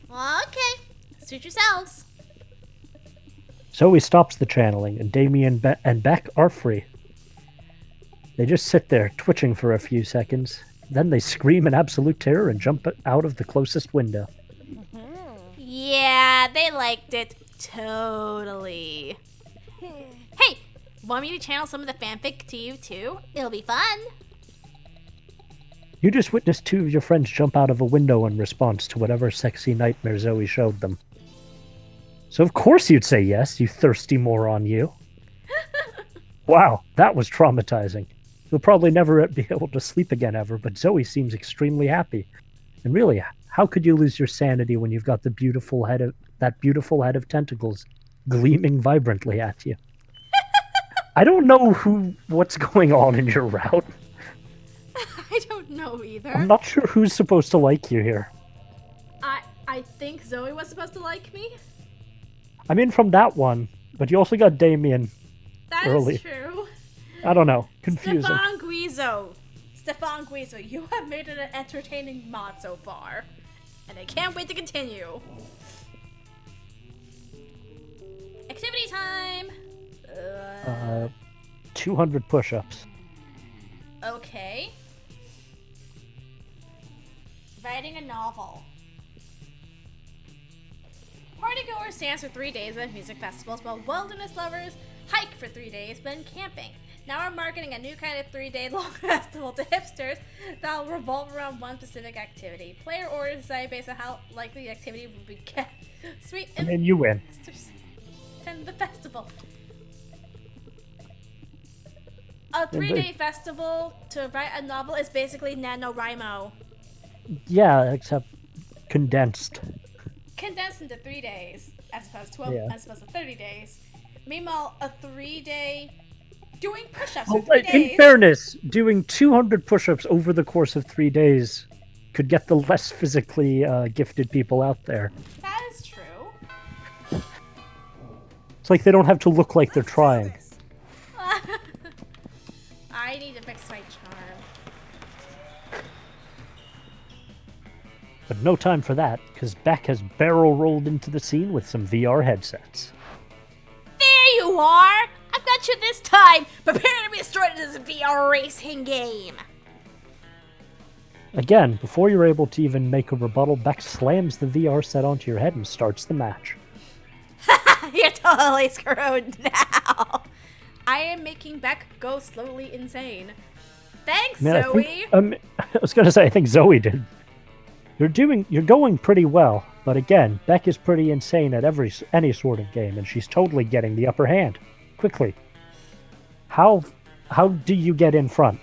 Okay, suit yourselves. Zoe stops the channeling, and Damien and Bec are free. They just sit there, twitching for a few seconds. Then they scream in absolute terror and jump out of the closest window. Yeah, they liked it totally. Hey, want me to channel some of the fanfic to you too? It'll be fun. You just witnessed two of your friends jump out of a window in response to whatever sexy nightmare Zoe showed them. So of course you'd say yes, you thirsty moron, you. Wow, that was traumatizing. You'll probably never be able to sleep again ever, but Zoe seems extremely happy. And really, how could you lose your sanity when you've got that beautiful head of tentacles gleaming vibrantly at you? I don't know what's going on in your route. I don't know either. I'm not sure who's supposed to like you here. I think Zoe was supposed to like me. I'm in from that one, but you also got Damien That early. is true. I don't know. Confusing. Stefan.Guizzo, you have made it an entertaining mod so far. And I can't wait to continue. Activity time! 200 push-ups. Okay. Writing a novel. Partygoers dance for 3 days at music festivals, while wilderness lovers hike for 3 days when camping. Now we're marketing a new kind of 3-day-long festival to hipsters that will revolve around one specific activity. Player orders decide based on how likely the activity will be kept. Sweet And you win. Attend the festival. A 3-day festival to write a novel is basically NaNoWriMo. Yeah, except condensed. Condensed into 3 days, as opposed to 30 days. Meanwhile, a 3-day doing push-ups for 3 days. In fairness, doing 200 push-ups over the course of 3 days could get the less physically gifted people out there. That is true. It's like they don't have to look like they're trying. I need to fix my charm. But no time for that, because Bec has barrel rolled into the scene with some VR headsets. There you are! I've got you this time! Prepare to be destroyed in this VR racing game! Again, before you're able to even make a rebuttal, Bec slams the VR set onto your head and starts the match. You're totally screwed now! I am making Bec go slowly insane. Thanks, Man, Zoe! I was gonna say, I think Zoe did. You're going pretty well, but again, Bec is pretty insane at any sort of game, and she's totally getting the upper hand. Quickly. How do you get in front?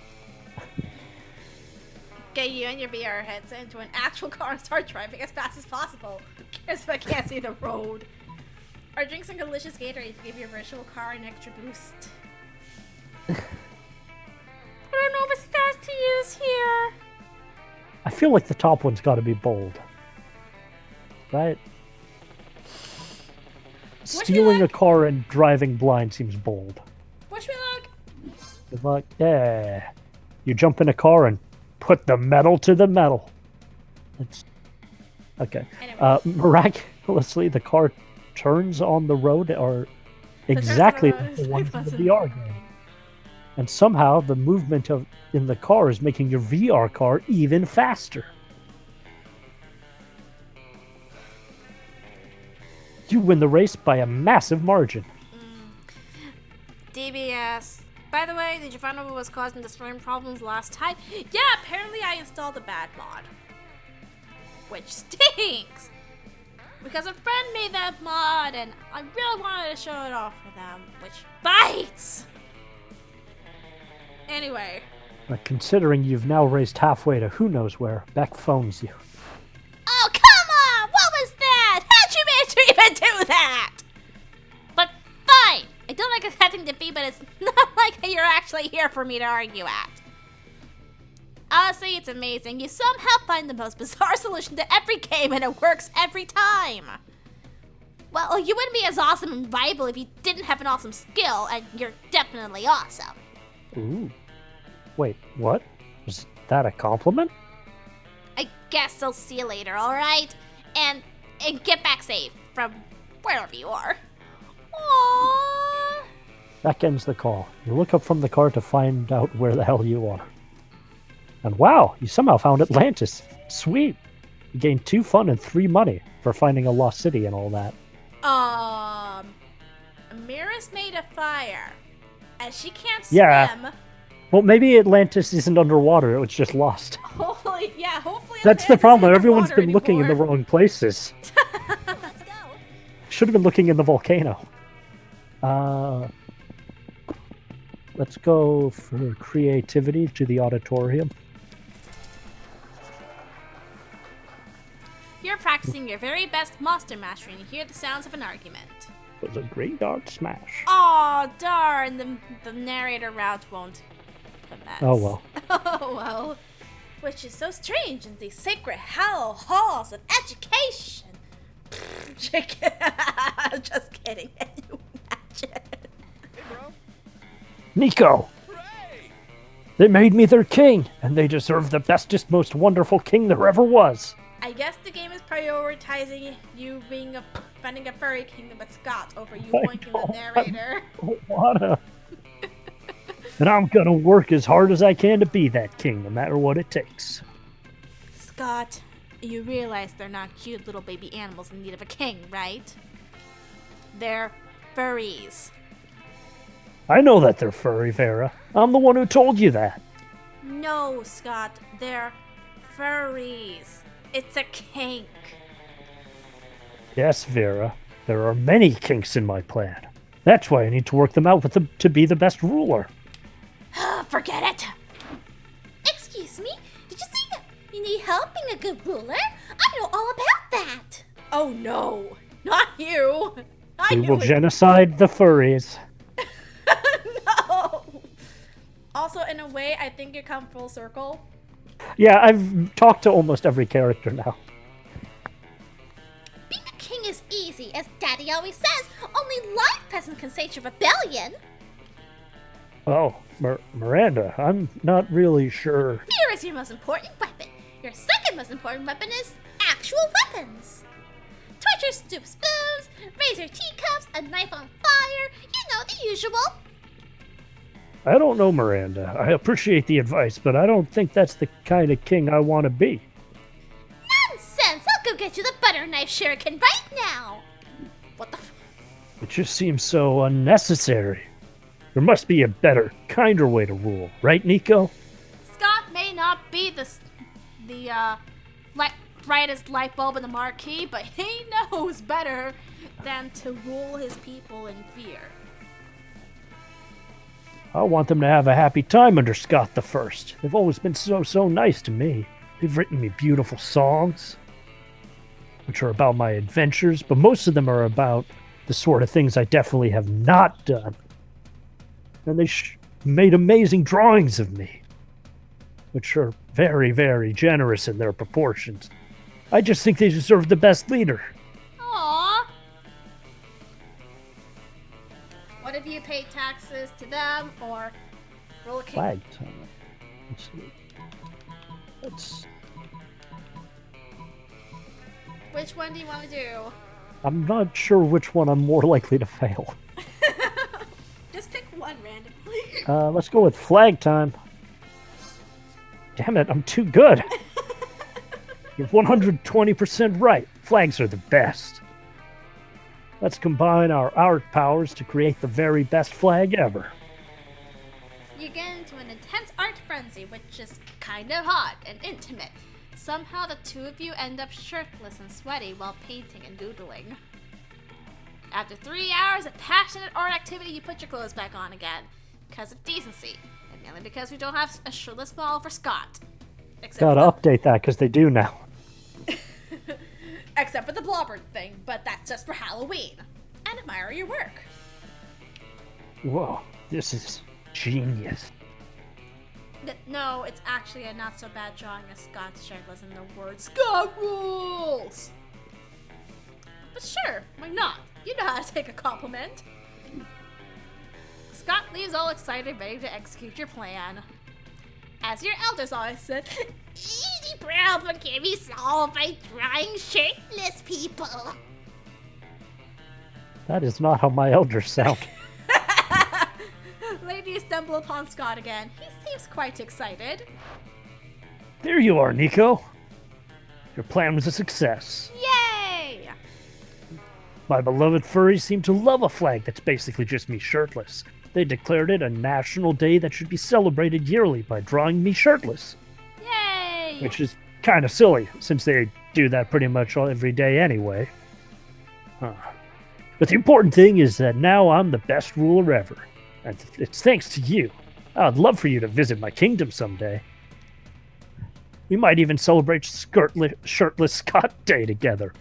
Get you and your VR headset into an actual car and start driving as fast as possible. Because I can't see the road. Or drink some delicious Gatorade to give your virtual car an extra boost. I don't know what stats to use here. I feel like the top one's got to be bold. Right? Stealing a car and driving blind seems bold. Wish me luck. Good luck. Yeah. You jump in a car and put the metal to the metal. It's okay. Anyway. Miraculously, the car turns on the road or exactly like the one from the VR game. And somehow the movement in the car is making your VR car even faster. You win the race by a massive margin. DBS. By the way, did you find out what was causing the stream problems last time? Yeah, apparently I installed a bad mod. Which stinks! Because a friend made that mod and I really wanted to show it off for them, which bites! Anyway. Considering you've now raced halfway to who knows where, Bec phones you. Oh, come on! What was that? How'd you manage to even do that? But fine! I don't like accepting defeat, but it's not like you're actually here for me to argue at. Honestly, it's amazing. You somehow find the most bizarre solution to every game and it works every time. Well, you wouldn't be as awesome and viable if you didn't have an awesome skill, and you're definitely awesome. Ooh. Wait, what? Was that a compliment? I guess I'll see you later, alright? And get back safe from wherever you are. Aww. That ends the call. You look up from the car to find out where the hell you are. And wow, you somehow found Atlantis. Sweet. You gained 2 fun and 3 money for finding a lost city and all that. Mira's made a fire. And she can't Yeah. swim. Well, maybe Atlantis isn't underwater. It was just lost. Hopefully, yeah, hopefully. That's the Atlantis problem. isn't Everyone's underwater been looking in the anymore. wrong places. Let's go. Should have been looking in the volcano. Let's go for creativity to the auditorium. You're practicing your very best monster mastery and you hear the sounds of an argument. It was a graveyard smash. Oh, darn, the narrator route won't commence. Oh, well. Oh, well. Which is so strange in these sacred hollow halls of education. Just kidding. Can you imagine? Hey, bro. Nico! Hooray! They made me their king, and they deserve the bestest, most wonderful king there ever was. I guess the game is prioritizing you finding a furry kingdom with Scott over you I pointing know. the narrator. I don't wanna. And I'm gonna work as hard as I can to be that king, no matter what it takes. Scott, you realize they're not cute little baby animals in need of a king, right? They're furries. I know that they're furry, Vera. I'm the one who told you that. No, Scott, they're furries. It's a kink. Yes, Vera. There are many kinks in my plan. That's why I need to work them out with them to be the best ruler. Forget it. Excuse me? Did you say that you need help being a good ruler? I know all about that. Oh no, not you. I We knew will it. genocide the furries. No. Also, in a way, I think you come full circle. Yeah, I've talked to almost every character now. Being a king is easy, as Daddy always says. Only life peasant can stage a rebellion. Oh, Miranda, I'm not really sure. Fear is your most important weapon. Your second most important weapon is actual weapons. Torture soup spoons, razor teacups, a knife on fire. You know, the usual. I don't know, Miranda. I appreciate the advice, but I don't think that's the kind of king I want to be. Nonsense! I'll go get you the butter knife shuriken right now. What the? It just seems so unnecessary. There must be a better, kinder way to rule, right, Nico? Scott may not be the brightest light bulb in the marquee, but he knows better than to rule his people in fear. I want them to have a happy time under Scott the First. They've always been so nice to me. They've written me beautiful songs, which are about my adventures, but most of them are about the sort of things I definitely have not done. And they made amazing drawings of me, which are very, very generous in their proportions. I just think they deserve the best leader. Aww. What if you paid taxes to them or roll a king? Flag time. Let's see. Let's. Which one do you want to do? I'm not sure which one I'm more likely to fail. Just pick one randomly. Let's go with flag time. Damn it, I'm too good. You're 120% right. Flags are the best. Let's combine our art powers to create the very best flag ever. You get into an intense art frenzy, which is kind of hot and intimate. Somehow the two of you end up shirtless and sweaty while painting and doodling. After 3 hours of passionate art activity, you put your clothes back on again. Because of decency. And mainly because we don't have a shirtless ball for Scott. Except Gotta update that because they do now. Except for the blobber thing, but that's just for Halloween. And admire your work. Whoa, this is genius. No, it's actually a not so bad drawing of Scott shirtless in the words Scott rules! But sure, why not? You know how to take a compliment. Scott leaves all excited, ready to execute your plan. As your elders always said, Easy problem can be solved by drawing shirtless people. That is not how my elders sound. later you stumble upon Scott again. He seems quite excited. There you are, Nico. Your plan was a success. Yay! My beloved furries seem to love a flag that's basically just me shirtless. They declared it a national day that should be celebrated yearly by drawing me shirtless. Yay! Which is kind of silly, since they do that pretty much every day anyway. Huh. But the important thing is that now I'm the best ruler ever. And it's thanks to you. I'd love for you to visit my kingdom someday. We might even celebrate Shirtless Scott Day together.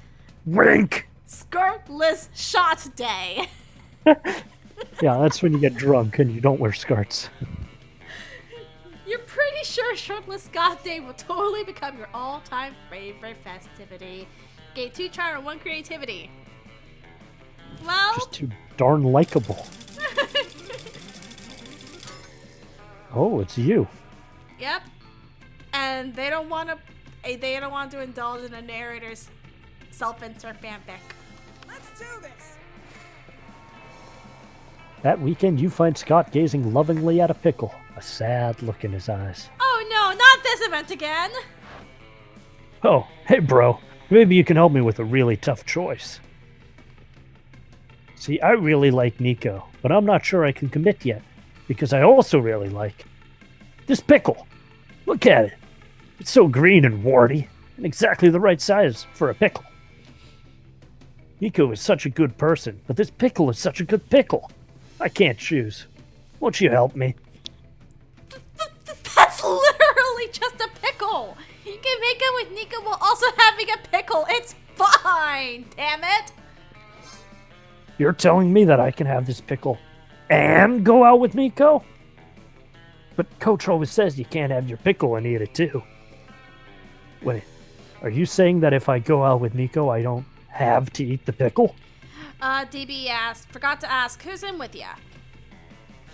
Wink! Skirtless shot day. Yeah, that's when you get drunk and you don't wear skirts. You're pretty sure Shirtless Scott Day will totally become your all-time favorite festivity. Get 2 charm and 1 creativity. Well, Just too darn likable. Oh, it's you. yep. And they don't want to indulge in a narrator's self-insert fanfic. Let's do this. That weekend, you find Scott gazing lovingly at a pickle, a sad look in his eyes. Oh no, not this event again! Oh, hey bro, maybe you can help me with a really tough choice. See, I really like Nico, but I'm not sure I can commit yet, because I also really like this pickle. Look at it. It's so green and warty, and exactly the right size for a pickle. Nico is such a good person, but this pickle is such a good pickle. I can't choose. Won't you help me? That's literally just a pickle! You can make it with Nico while also having a pickle. It's fine, damn it! You're telling me that I can have this pickle and go out with Nico? But Coach always says you can't have your pickle and eat it too. Wait, are you saying that if I go out with Nico, I don't have to eat the pickle? DB asked, forgot to ask, who's in with ya?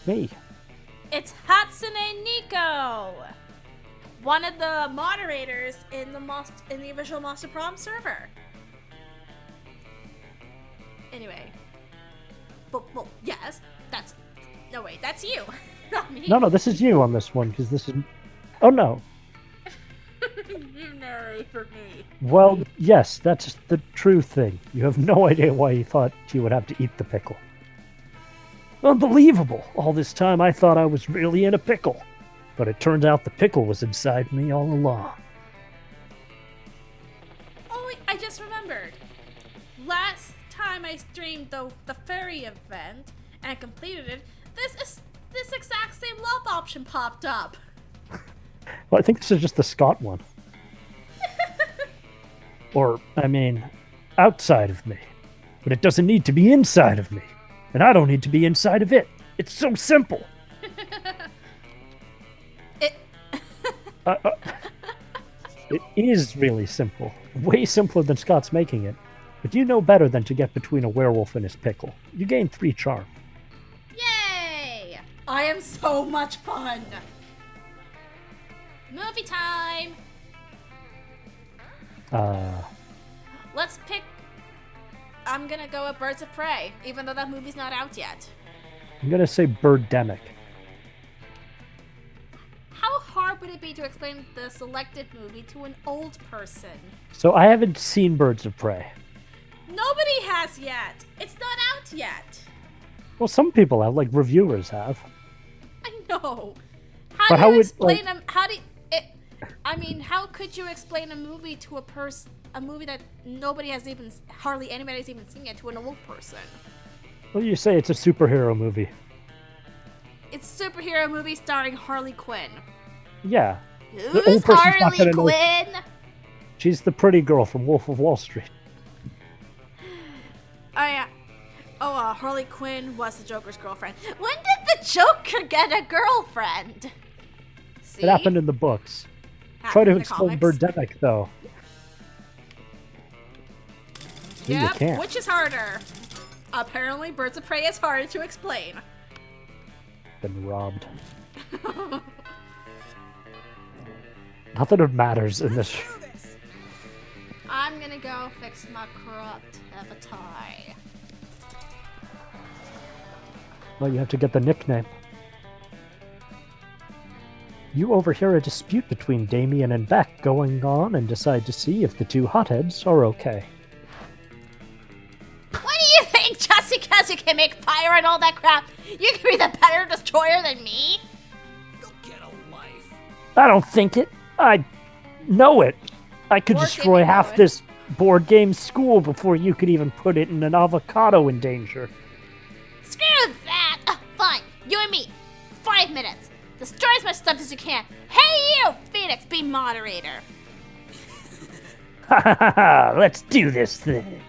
Me. It's Hatsune Nico! One of the moderators in the official Monster Prom server. Anyway. Well, yes, that's... No, wait, that's you. Not me. No, this is you on this one, because this is... Oh, no. You narrate for me. Well, yes, that's the true thing. You have no idea why you thought you would have to eat the pickle. Unbelievable! All this time I thought I was really in a pickle. But it turned out the pickle was inside me all along. Oh, wait, I just remembered. Last time I streamed the fairy event and completed it, this exact same love option popped up. Well, I think this is just the Scott one. Or, I mean, outside of me. But it doesn't need to be inside of me. And I don't need to be inside of it. It's so simple. It is really simple. Way simpler than Scott's making it. But you know better than to get between a werewolf and his pickle. You gain 3 charm. Yay! I am so much fun. Movie time. Let's pick. I'm gonna go with Birds of Prey, even though that movie's not out yet. I'm gonna say Birdemic. How hard would it be to explain the selected movie to an old person? So I haven't seen Birds of Prey. Nobody has yet. It's not out yet. Well, some people have, like reviewers have. I know. But how do you would, explain them? How do you, I mean, how could you explain a movie to a movie that hardly anybody's even seen yet, to an old person? Well, you say it's a superhero movie. It's a superhero movie starring Harley Quinn. Yeah. Who's Harley Quinn? She's the pretty girl from Wolf of Wall Street. Oh, yeah. Oh, Harley Quinn was the Joker's girlfriend. When did the Joker get a girlfriend? See? It happened in the books. Try to explain Birdemic, though. See, you can't. Which is harder? Apparently, Birds of Prey is harder to explain. Been robbed. Not that it matters in this. I'm gonna go fix my corrupt avatar. Well, you have to get the nickname. You overhear a dispute between Damien and Bec going on and decide to see if the 2 hotheads are okay. What do you think? Just because you can make fire and all that crap You can be the better destroyer than me? Go get a life. I don't think it. I know it. I could Board destroy gaming half knowledge. this board game school before you could even put it in an avocado in danger. Screw that! Fine, you and me. 5 minutes. Destroy as much stuff as you can. Hey you, Phoenix, be moderator. Ha ha ha ha! Let's do this thing.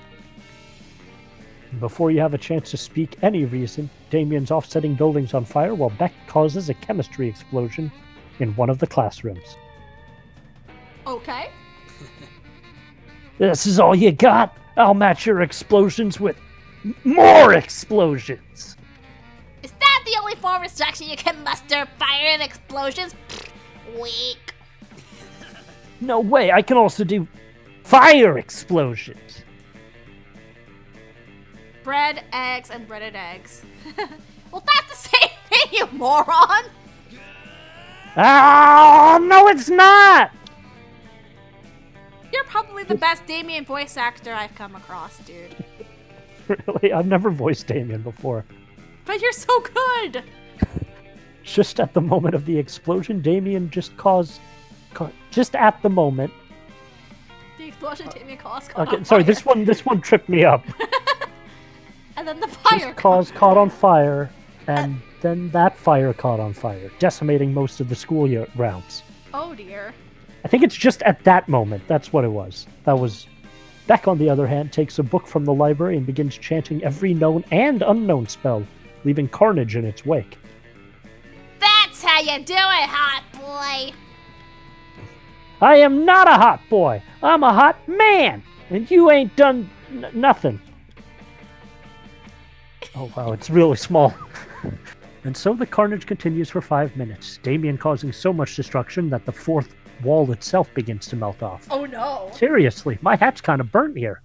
Before you have a chance to speak any reason, Damien's off setting buildings on fire while Bec causes a chemistry explosion in one of the classrooms. Okay. This is all you got? I'll match your explosions with more explosions! Is that the only form of destruction you can muster? Fire and explosions? Pfft, weak. No way, I can also do fire explosions! Bread, eggs, and breaded eggs. Well, that's the same thing, you moron! Oh, no it's not! You're probably the best Damien voice actor I've come across, dude. Really? I've never voiced Damien before. But you're so good! Just at the moment of the explosion, Damien just at the moment. The explosion Damien caused caught Okay, on sorry, fire. this one tripped me up. And then the fire Just caught on fire, and then that fire caught on fire, decimating most of the school grounds. Oh dear. I think it's just at that moment. That's what it was. That was. Bec, on the other hand, takes a book from the library and begins chanting every known and unknown spell, leaving carnage in its wake. That's how you do it, hot boy! I am not a hot boy. I'm a hot man, and you ain't done nothing. Oh wow, it's really small. And so the carnage continues for 5 minutes, Damien causing so much destruction that the fourth wall itself begins to melt off. Oh no. Seriously, my hat's kind of burnt here.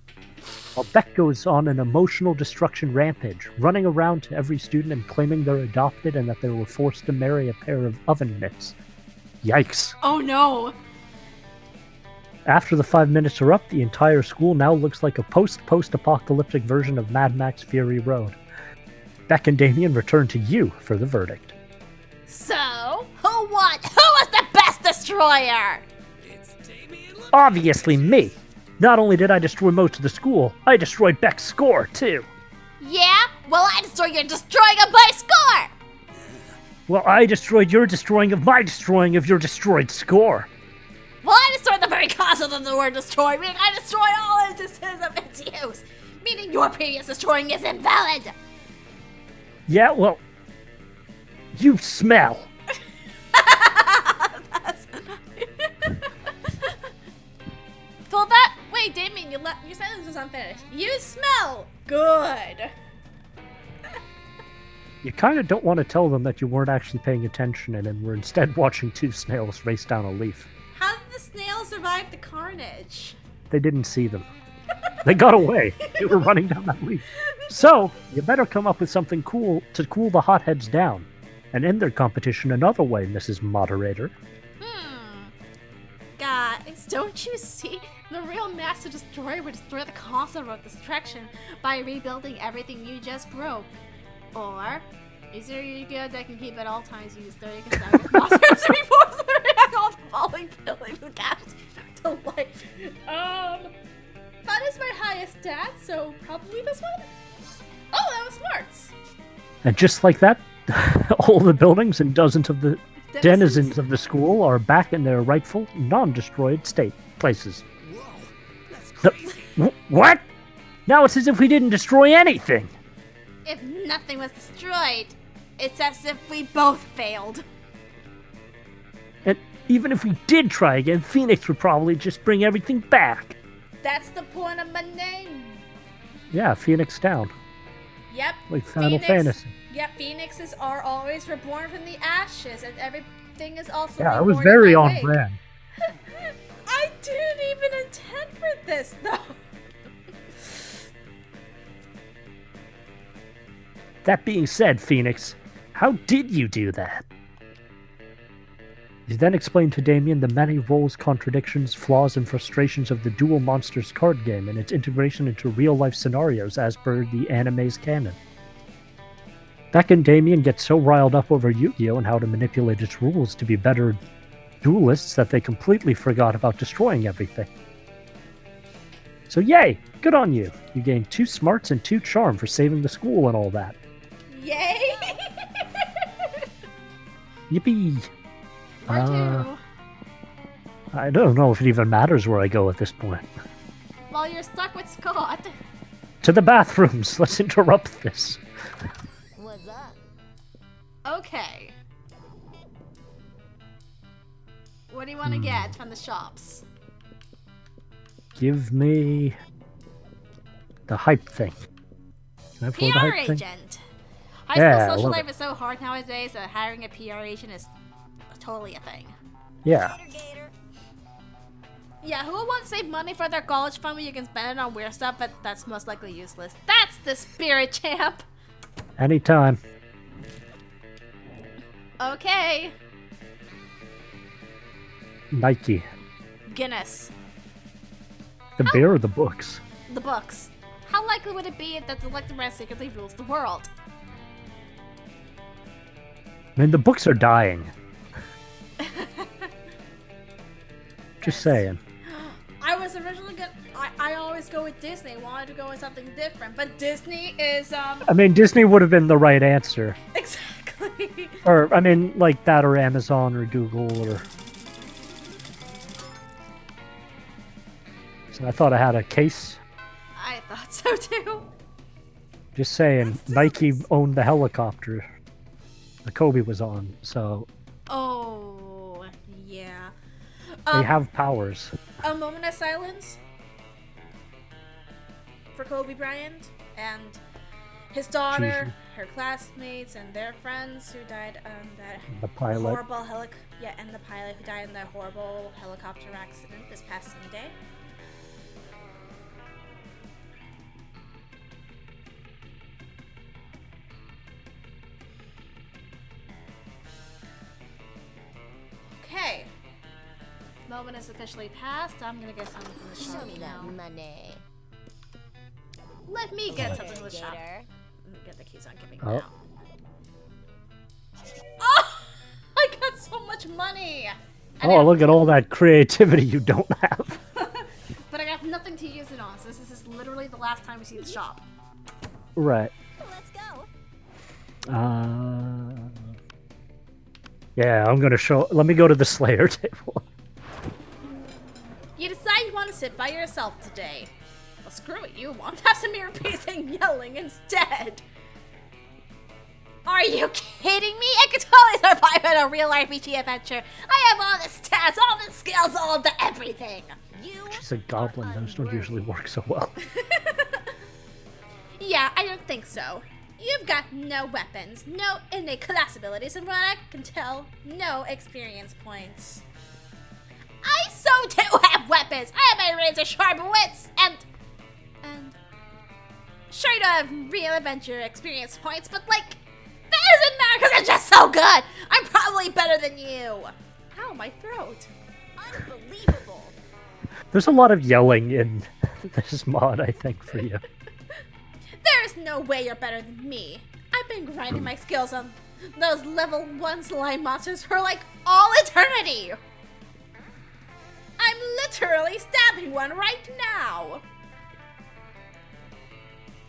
While Bec goes on an emotional destruction rampage, running around to every student and claiming they're adopted and that they were forced to marry a pair of oven mitts. Yikes. Oh no. After the 5 minutes are up, the entire school now looks like a post-apocalyptic version of Mad Max Fury Road. Bec and Damien return to you for the verdict. So, who won? Who was the best destroyer? It's Damien. Obviously me! Not only did I destroy most of the school, I destroyed Bec's score, too! Yeah? Well, I destroyed your destroying of my score! Well, I destroyed your destroying of my destroying of your destroyed score! Well, I destroyed the very concept of the word destroy, meaning I destroy all instances of its use, meaning your previous destroying is invalid! Yeah, well, you smell. Well, that. Wait, Damien, your sentence was unfinished. You smell good. You kind of don't want to tell them that you weren't actually paying attention and were instead watching two snails race down a leaf. How did the snail survive the carnage? They didn't see them. They got away. They were running down that leaf. So, you better come up with something cool to cool the hotheads down. And end their competition another way, Mrs. Moderator. Guys, don't you see? The real master destroyer would destroy the concept of destruction by rebuilding everything you just broke. Or, is there you good that can keep at all times use 30 consecutive monsters to be forced to react all the following building who dashed to life? That is my highest stat, so probably this one? Oh, that was smarts! And just like that, all the buildings and dozens of the denizens of the school are back in their rightful, non-destroyed state places. Whoa, that's crazy. What? Now it's as if we didn't destroy anything. If nothing was destroyed, it's as if we both failed. And even if we did try again, Phoenix would probably just bring everything back. That's the point of my name. Yeah, Phoenix down. Yep. Like Final Fantasy. Yep, phoenixes are always reborn from the ashes, and everything is also Yeah, it reborn was very in my on wake. brand. I didn't even intend for this, though. That being said, Phoenix, how did you do that? You then explained to Damien the many roles, contradictions, flaws, and frustrations of the Duel Monsters card game and its integration into real-life scenarios as per the anime's canon. Beck and Damien get so riled up over Yu-Gi-Oh! And how to manipulate its rules to be better duelists that they completely forgot about destroying everything. So yay! Good on you! You gained 2 smarts and 2 charm for saving the school and all that. Yay! Yippee! Where to? I don't know if it even matters where I go at this point. Well, you're stuck with Scott. To the bathrooms! Let's interrupt this. What's up? Okay. What do you want to get from the shops? Give me the hype thing. Can I afford the PR hype thing? agent. High Yeah, I school social love life is so hard nowadays that hiring a PR agent is totally a thing. Yeah. Yeah, who wants to save money for their college fund when you can spend it on weird stuff, but that's most likely useless? That's the spirit, champ! Anytime. Okay. Nike. Guinness. The beer or the books? The books. How likely would it be that the elected brand secretly rules the world? I mean, the books are dying. Just saying. I was originally gonna. I always go with Disney. I wanted to go with something different, but Disney is I mean, Disney would have been the right answer. exactly. Or, I mean, like that or Amazon or Google or... So I thought I had a case. I thought so too. Just saying, Nike owned the helicopter the Kobe was on, so Oh yeah. they have powers. A moment of silence for Kobe Bryant and his daughter, Jeez. her classmates, and their friends who died on that The pilot. horrible and the pilot who died in that horrible helicopter accident this past Sunday. Okay. Moment is officially passed. I'm gonna get something from the shop Show me that now. money. Let me get something from the shop. Gator. Let me get the keys on giving Oh. now. Oh! I got so much money! Oh, look at all that creativity you don't have. But I got nothing to use it on, so this is literally the last time we see the shop. Right. Let's go. Yeah, I'm gonna show... Let me go to the Slayer table. You decide you want to sit by yourself today. Well, screw it, you won't have some ear-piercing yelling instead. Are you kidding me? I could totally survive in a real RPG adventure. I have all the stats, all the skills, all the everything. You She's a goblin. Those don't usually work so well. Yeah, I don't think so. You've got no weapons, no innate class abilities, and what I can tell, no experience points. I so do have weapons. I have my razor sharp wits and sure you don't have real adventure experience points, but like that doesn't matter because I'm just so good. I'm probably better than you. Ow, my throat. unbelievable. There's a lot of yelling in this mod, I think, for you. There's no way you're better than me. I've been grinding my skills on those level 1 slime monsters for like all eternity. I'm literally stabbing one right now.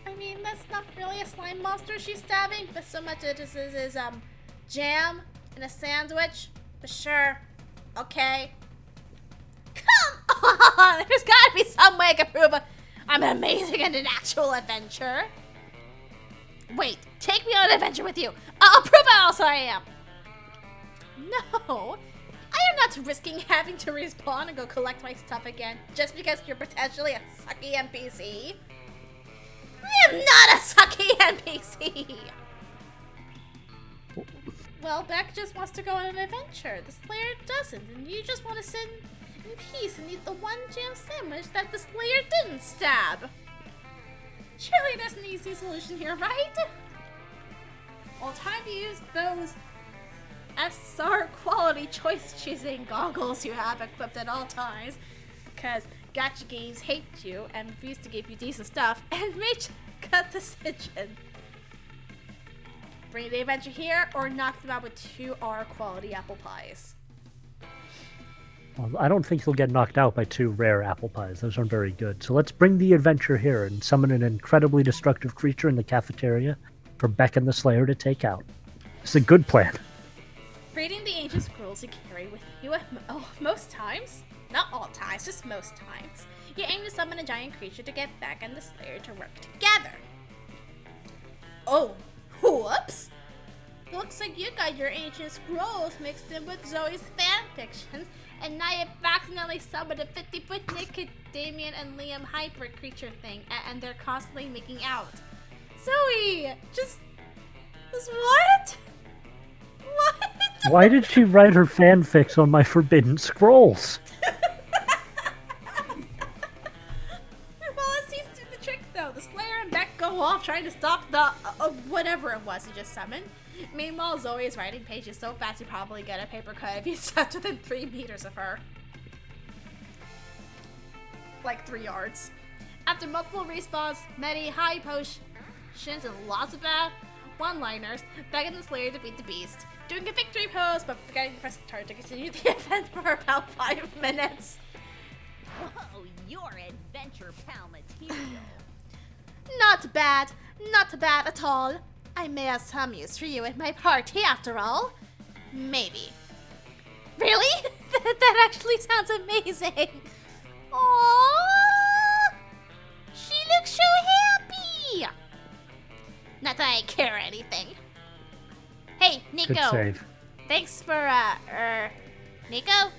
I mean, that's not really a slime monster she's stabbing, but so much it just is jam in a sandwich. But sure, okay. Come on, there's gotta be some way I can prove I'm amazing in an actual adventure. Wait, take me on an adventure with you. I'll prove how awesome I am. No, I am not risking having to respawn and go collect my stuff again just because you're potentially a sucky NPC. I am not a sucky NPC. Well, Bec just wants to go on an adventure. The Slayer doesn't, and you just want to sit in peace and eat the one jam sandwich that the Slayer didn't stab. Surely there's an easy solution here, right? Well, time to use those SR quality choice choosing goggles you have equipped at all times, because gacha games hate you and refuse to give you decent stuff and make a decision. bring the adventure here or knock them out with 2 R quality apple pies. Well, I don't think you'll get knocked out by 2 rare apple pies. Those aren't very good. So let's bring the adventure here and summon an incredibly destructive creature in the cafeteria for Bec and the Slayer to take out. It's a good plan. Reading the ancient scrolls you carry with you most times, not all times, just most times, you aim to summon a giant creature to get Bec and the Slayer to work together. Oh, whoops! Looks like you got your ancient scrolls mixed in with Zoe's fanfictions, and now you've accidentally summoned a 50-foot naked Damien and Liam hybrid creature thing, and they're constantly making out. Zoe! Just what? What? Why did she write her fanfics on my forbidden scrolls? Well, it seems to do the trick, though. The Slayer and Bec go off trying to stop the whatever it was he just summoned. Meanwhile, Zoe is writing pages so fast you probably get a paper cut if you stepped within 3 meters of her. Like 3 yards. After multiple respawns, many high potions, and lots of bad one-liners, Bec and the Slayer defeat the beast, doing a victory pose but forgetting to press start to continue the event for about 5 minutes. Whoa, you're adventure pal material. Not bad at all. I may have some use for you at my party after all. Maybe. Really? That actually sounds amazing. Aww! She looks so happy! Not that I care or anything. Hey, Nico. Good save. Thanks for, Nico?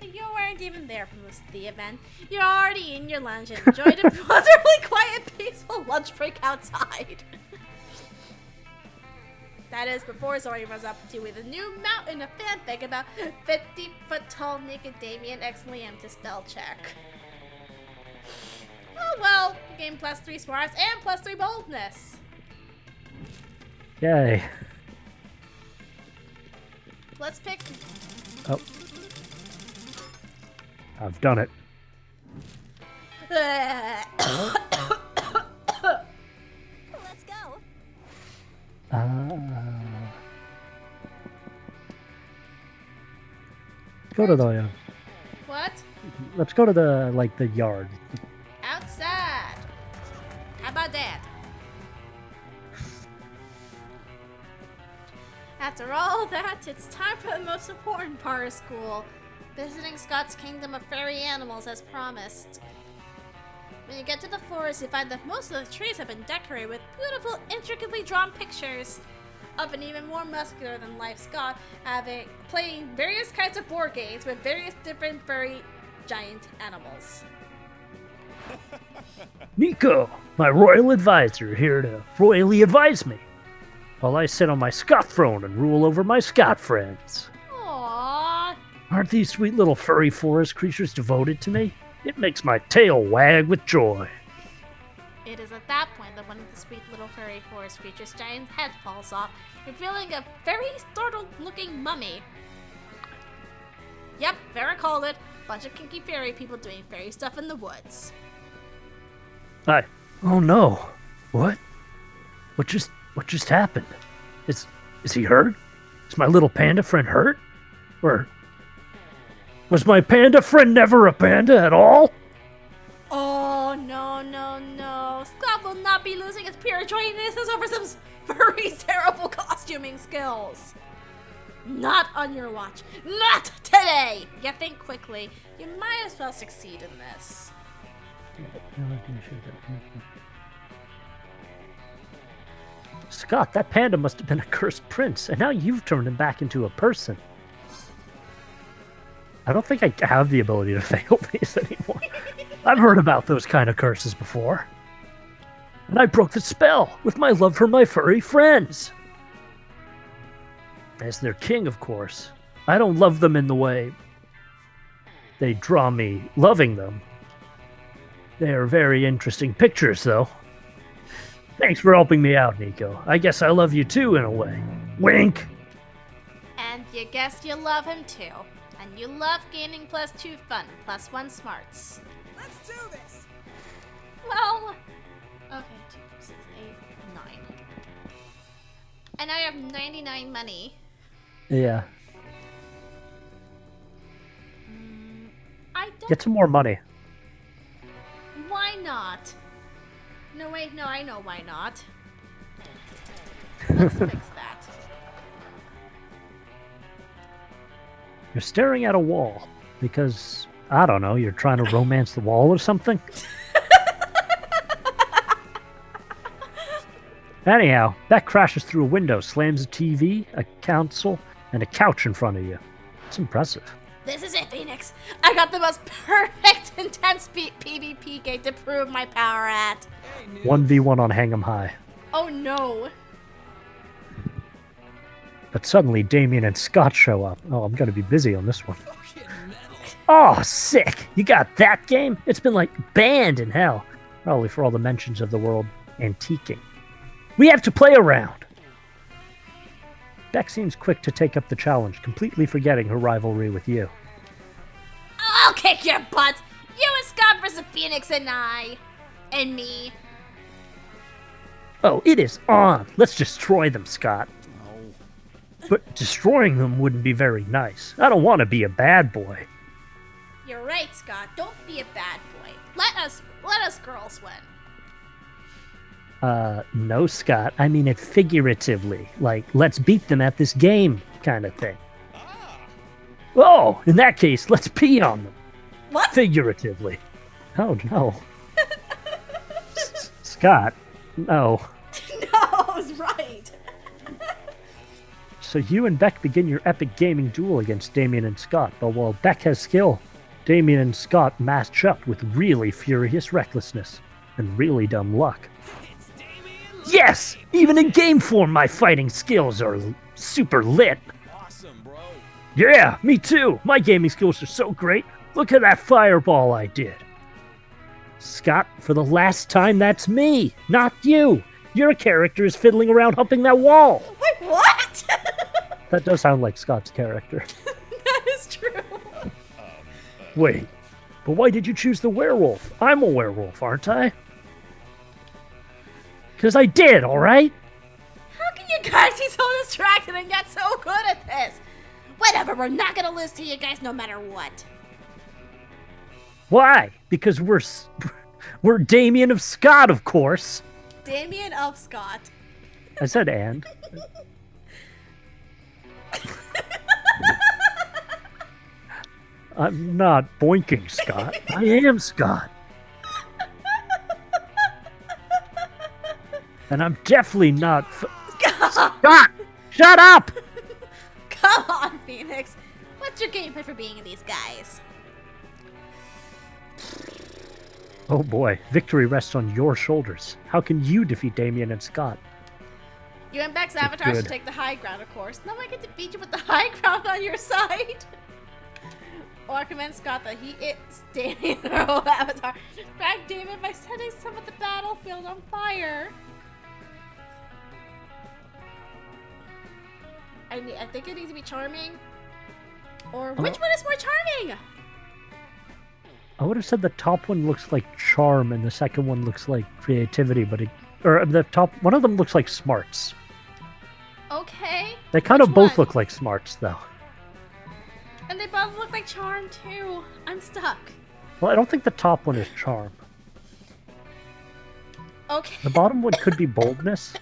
You weren't even there for most of the event. You're already in your lunch and enjoyed a wonderfully quiet, peaceful lunch break outside. That is before Zoe runs up to you with a new mountain of fanfic about 50-foot tall naked Damien X Liam to spell check. Oh well, you gain +3 smarts and +3 boldness. Yay. Let's pick. Oh. I've done it. Let's go. Go to the. What? Let's go to the yard. Outside. How about that? After all that, it's time for the most important part of school. Visiting Scott's Kingdom of Fairy Animals as promised. When you get to the forest, you find that most of the trees have been decorated with beautiful, intricately drawn pictures of an even more muscular than life Scott playing various kinds of board games with various different furry giant animals. Nico, my royal advisor, here to royally advise me, while I sit on my Scott throne and rule over my Scott friends. Aww. Aren't these sweet little furry forest creatures devoted to me? It makes my tail wag with joy. It is at that point that one of the sweet little furry forest creatures' giant head falls off, revealing a very startled-looking mummy. Yep, Vera called it. Bunch of kinky fairy people doing fairy stuff in the woods. Oh no. What? What just happened? Is he hurt? Is my little panda friend hurt? Or was my panda friend never a panda at all? Oh, no. Scott will not be losing his pure joyousness over some furry terrible costuming skills. Not on your watch. Not today! You think quickly. You might as well succeed in this. Scott, that panda must have been a cursed prince, and now you've turned him back into a person. I don't think I have the ability to fail these anymore. I've heard about those kind of curses before. And I broke the spell with my love for my furry friends. As their king, of course. I don't love them in the way they draw me loving them. They are very interesting pictures, though. Thanks for helping me out, Nico. I guess I love you too, in a way. Wink! And you guess you love him too. And you love gaining +2 fun, +1 smarts. Let's do this! Well, Okay, 2, 6, 8, 9. And now you have 99 money. Yeah. I don't. Get some more money. Why not? No, wait, no, I know why not. Let's fix that. You're staring at a wall because, I don't know, you're trying to romance the wall or something? Anyhow, Bec crashes through a window, slams a TV, a console, and a couch in front of you. It's impressive. This is it, Phoenix. I got the most perfect intense PvP game to prove my power at. 1v1 on Hang 'em High. Oh no. But suddenly, Damien and Scott show up. Oh, I'm gonna be busy on this one. Oh, sick! You got that game? It's been, like, banned in hell. Probably for all the mentions of the world antiquing. We have to play around! Bec seems quick to take up the challenge, completely forgetting her rivalry with you. I'll kick your butt. You and Scott versus Phoenix and I. And me. Oh, it is on! Let's destroy them, Scott. But destroying them wouldn't be very nice. I don't want to be a bad boy. You're right, Scott. Don't be a bad boy. Let us girls win. No, Scott. I mean it figuratively. Like, let's beat them at this game kind of thing. Oh, in that case, let's pee on them. What? Figuratively. Oh, no. Scott, no. No, I was right. So you and Bec begin your epic gaming duel against Damien and Scott, but while Bec has skill, Damien and Scott match up with really furious recklessness and really dumb luck. Yes! Even in game form, my fighting skills are super lit. Awesome, bro. Yeah, me too. My gaming skills are so great. Look at that fireball I did. Scott, for the last time, that's me, not you. Your character is fiddling around humping that wall. Wait, what? That does sound like Scott's character. That is true. Wait, but why did you choose the werewolf? I'm a werewolf, aren't I? Because I did, alright? How can you guys be so distracted and get so good at this? Whatever, we're not gonna lose to you guys no matter what. Why? Because we're Damien of Scott, of course. Damien of Scott. I said and. I'm not boinking Scott. I am Scott. And I'm definitely not Scott! Shut up! Come on, Phoenix. What's your gameplay for being these guys? Oh boy, victory rests on your shoulders. How can you defeat Damien and Scott? You and Bec's avatar should Good. take the high ground, of course. Now I get to beat you with the high ground on your side. Or convince Scott that he is Damien their own avatar. Back Damien by setting some of the battlefield on fire. I think it needs to be charming. Or which one is more charming? I would have said the top one looks like charm and the second one looks like creativity, but the top one of them looks like smarts. Okay. They kind Which of both one? look like smarts though. And they both look like charm too. I'm stuck. Well, I don't think the top one is charm. Okay. The bottom one could be boldness.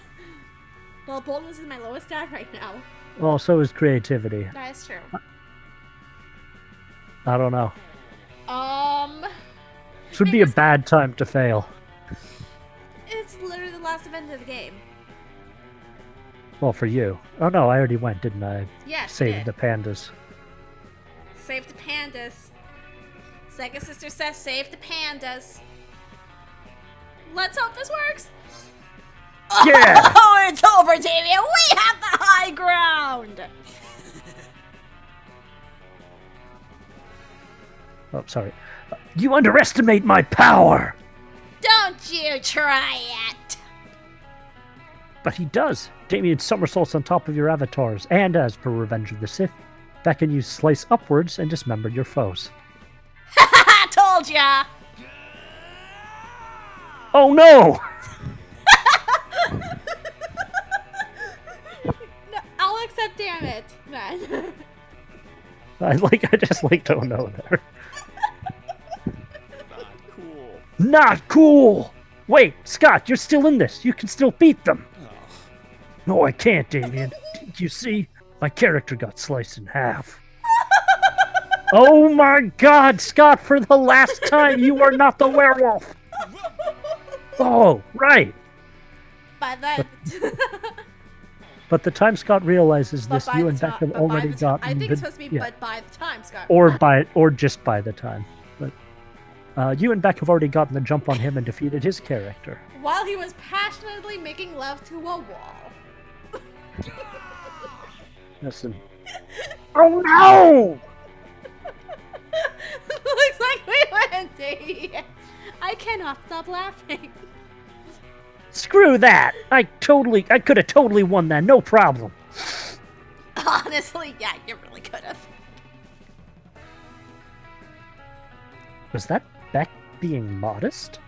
Well, boldness is my lowest stat right now. Well, so is creativity. That is true. I don't know. This would be a Fingers- bad time to fail. It's literally the last event of the game. Well, for you. Oh no, I already went, didn't I? Yes, you Saved did. the pandas. Save the pandas. Sega Sister says save the pandas. Let's hope this works. Yeah! Oh, it's over, Damien. We have the high ground. Oh, sorry. You underestimate my power! Don't you try it. But he does. Damien somersaults on top of your avatars, and as per Revenge of the Sith, Bec can use slice upwards and dismember your foes. I told ya. Oh no! damn it, man. I just don't know there. Not cool. Not cool! Wait, Scott, you're still in this. You can still beat them. No, I can't, Damien. You see? My character got sliced in half. Oh my god, Scott, for the last time, you are not the werewolf! Oh, right. But then, But the time Scott realizes but this, by you the and Beck time, have but by already the time, gotten I think the, it's supposed to be yeah. but by the time, Scott. or just by the time. But you and Beck have already gotten the jump on him and defeated his character. While he was passionately making love to a wall. Listen. Oh no! Looks like we went D. I cannot stop laughing. Screw that! I could have totally won that, no problem. Honestly, yeah, you really could have. Was that Beck being modest?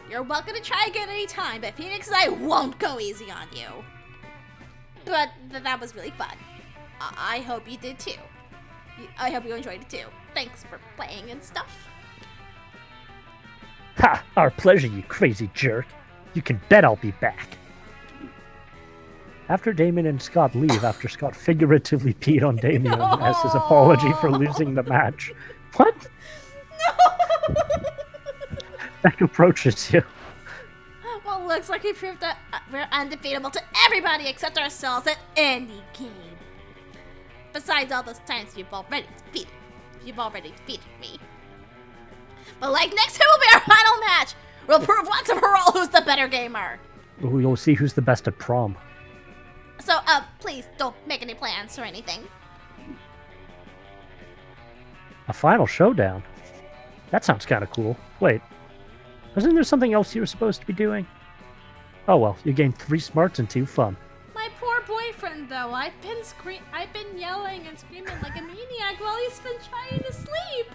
You're welcome to try again anytime, but Phoenix and I won't go easy on you. But that was really fun. I hope you did too. I hope you enjoyed it too. Thanks for playing and stuff. Ha! Our pleasure, you crazy jerk. You can bet I'll be back. After Damien and Scott leave, after Scott figuratively peed on Damien as his apology for losing the match. What? No! Beck approaches you. Well, looks like we proved that we're undefeatable to everybody except ourselves at any game. Besides all those times you've already defeated me. But like next time will be our final match. We'll prove once and for all who's the better gamer. We'll see who's the best at prom. So, please don't make any plans or anything. A final showdown? That sounds kind of cool. Wait, wasn't there something else you were supposed to be doing? Oh well, you gained 3 smarts and 2 fun. My poor boyfriend, though. I've been yelling and screaming like a maniac while he's been trying to sleep.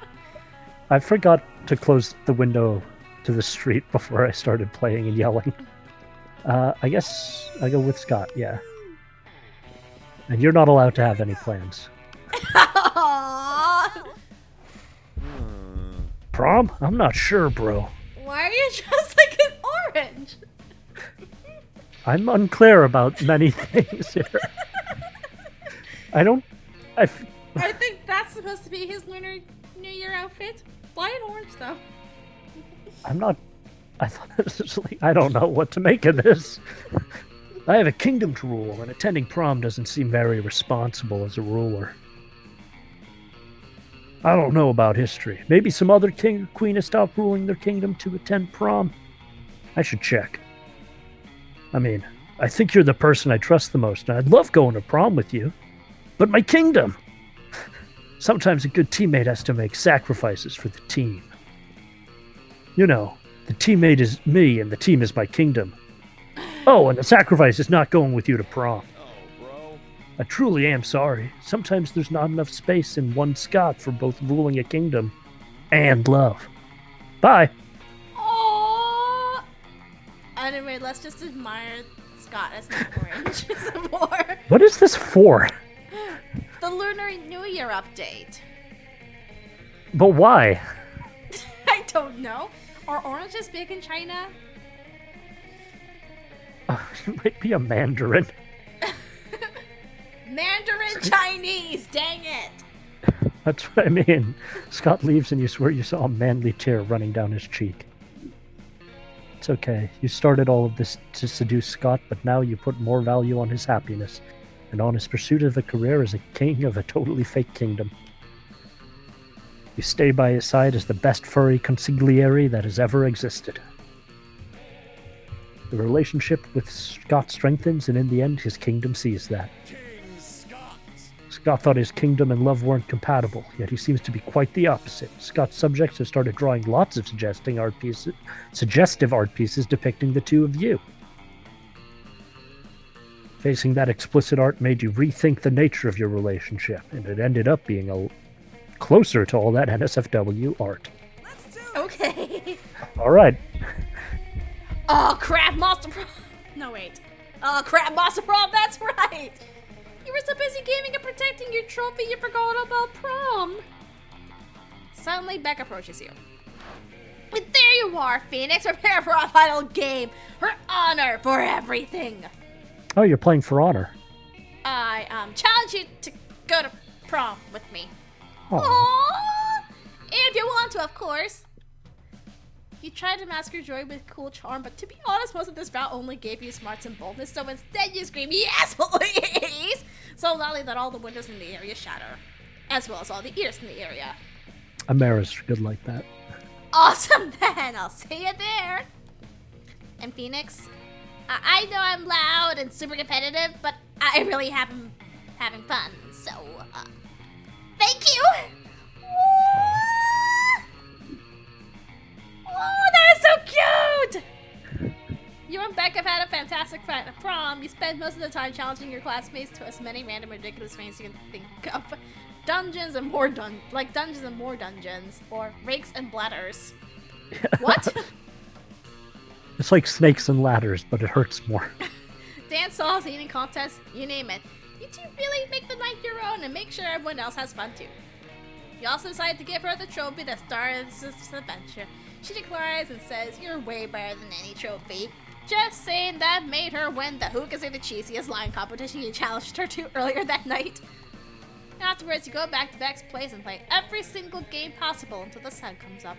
I forgot to close the window to the street before I started playing and yelling. I guess I go with Scott, yeah. And you're not allowed to have any plans. Aww. Prom? I'm not sure, bro. Why are you dressed like an orange? I'm unclear about many things here. I think that's supposed to be his Lunar New Year outfit. Why an orange, though? I thought this was like, I don't know what to make of this. I have a kingdom to rule, and attending prom doesn't seem very responsible as a ruler. I don't know about history. Maybe some other king or queen has stopped ruling their kingdom to attend prom. I should check. I mean, I think you're the person I trust the most, and I'd love going to prom with you. But my kingdom! Sometimes a good teammate has to make sacrifices for the team. You know, the teammate is me, and the team is my kingdom. Oh, and the sacrifice is not going with you to prom. Oh, bro. I truly am sorry. Sometimes there's not enough space in one Scott for both ruling a kingdom and love. Bye. Aww. Anyway, let's just admire Scott as an orange some more. What is this for? The Lunar New Year update. But why? I don't know. Are oranges big in China? It might be a Mandarin. Mandarin Chinese, dang it. That's what I mean. Scott leaves and you swear you saw a manly tear running down his cheek. It's okay. You started all of this to seduce Scott, but now you put more value on his happiness and on his pursuit of a career as a king of a totally fake kingdom. You stay by his side as the best furry consigliere that has ever existed. The relationship with Scott strengthens, and in the end, his kingdom sees that. King Scott. Scott thought his kingdom and love weren't compatible, yet he seems to be quite the opposite. Scott's subjects have started drawing lots of suggestive art pieces depicting the two of you. Facing that explicit art made you rethink the nature of your relationship, and it ended up being closer to all that NSFW art. Okay. Alright. Oh crap, Monster Prom. No, wait. Oh crap, Monster Prom, that's right. You were so busy gaming and protecting your trophy you forgot about prom. Suddenly, Bec approaches you. And there you are, Phoenix. Prepare for our final game. For honor, for everything. Oh, you're playing for honor. I challenge you to go to prom with me. Aw. Aww. If you want to, of course. You tried to mask your joy with cool charm, but to be honest, most of this route only gave you smarts and boldness, so instead you scream, yes, please! So loudly that all the windows in the area shatter, as well as all the ears in the area. Amara's good like that. Awesome, then! I'll see you there! And Phoenix, I know I'm loud and super competitive, but I really have been having fun, so, thank you! Oh, that is so cute! You and Bec have had a fantastic friend at prom. You spend most of the time challenging your classmates to as many random ridiculous things you can think of. Dungeons and more dungeons, or rakes and bladders. What? It's like snakes and ladders, but it hurts more. Dance-offs, eating contests, you name it. You two really make the night your own and make sure everyone else has fun too. You also decided to give her the trophy that started this adventure. She declines and says you're way better than any trophy. Just saying that made her win the Who Can Say the Cheesiest line competition you challenged her to earlier that night. Afterwards, you go back to Bec's place and play every single game possible until the sun comes up.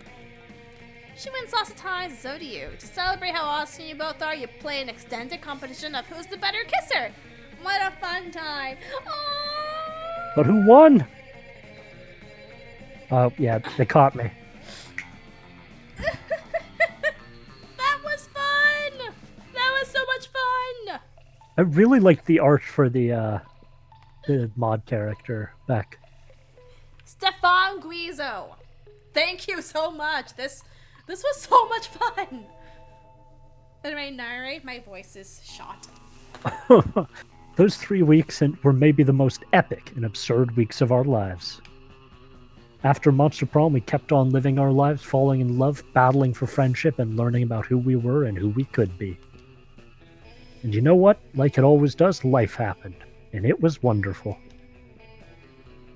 She wins lots of times, so do you. To celebrate how awesome you both are, you play an extended competition of who's the better kisser. What a fun time. Aww. But who won? Oh, yeah, they caught me. That was fun. That was so much fun. I really liked the art for the mod character, Bec. Stefan.Guizzo. Thank you so much. This was so much fun. Anyway, narrate, my voice is shot. Those 3 weeks were maybe the most epic and absurd weeks of our lives. After Monster Prom, we kept on living our lives, falling in love, battling for friendship, and learning about who we were and who we could be. And you know what? Like it always does, life happened. And it was wonderful.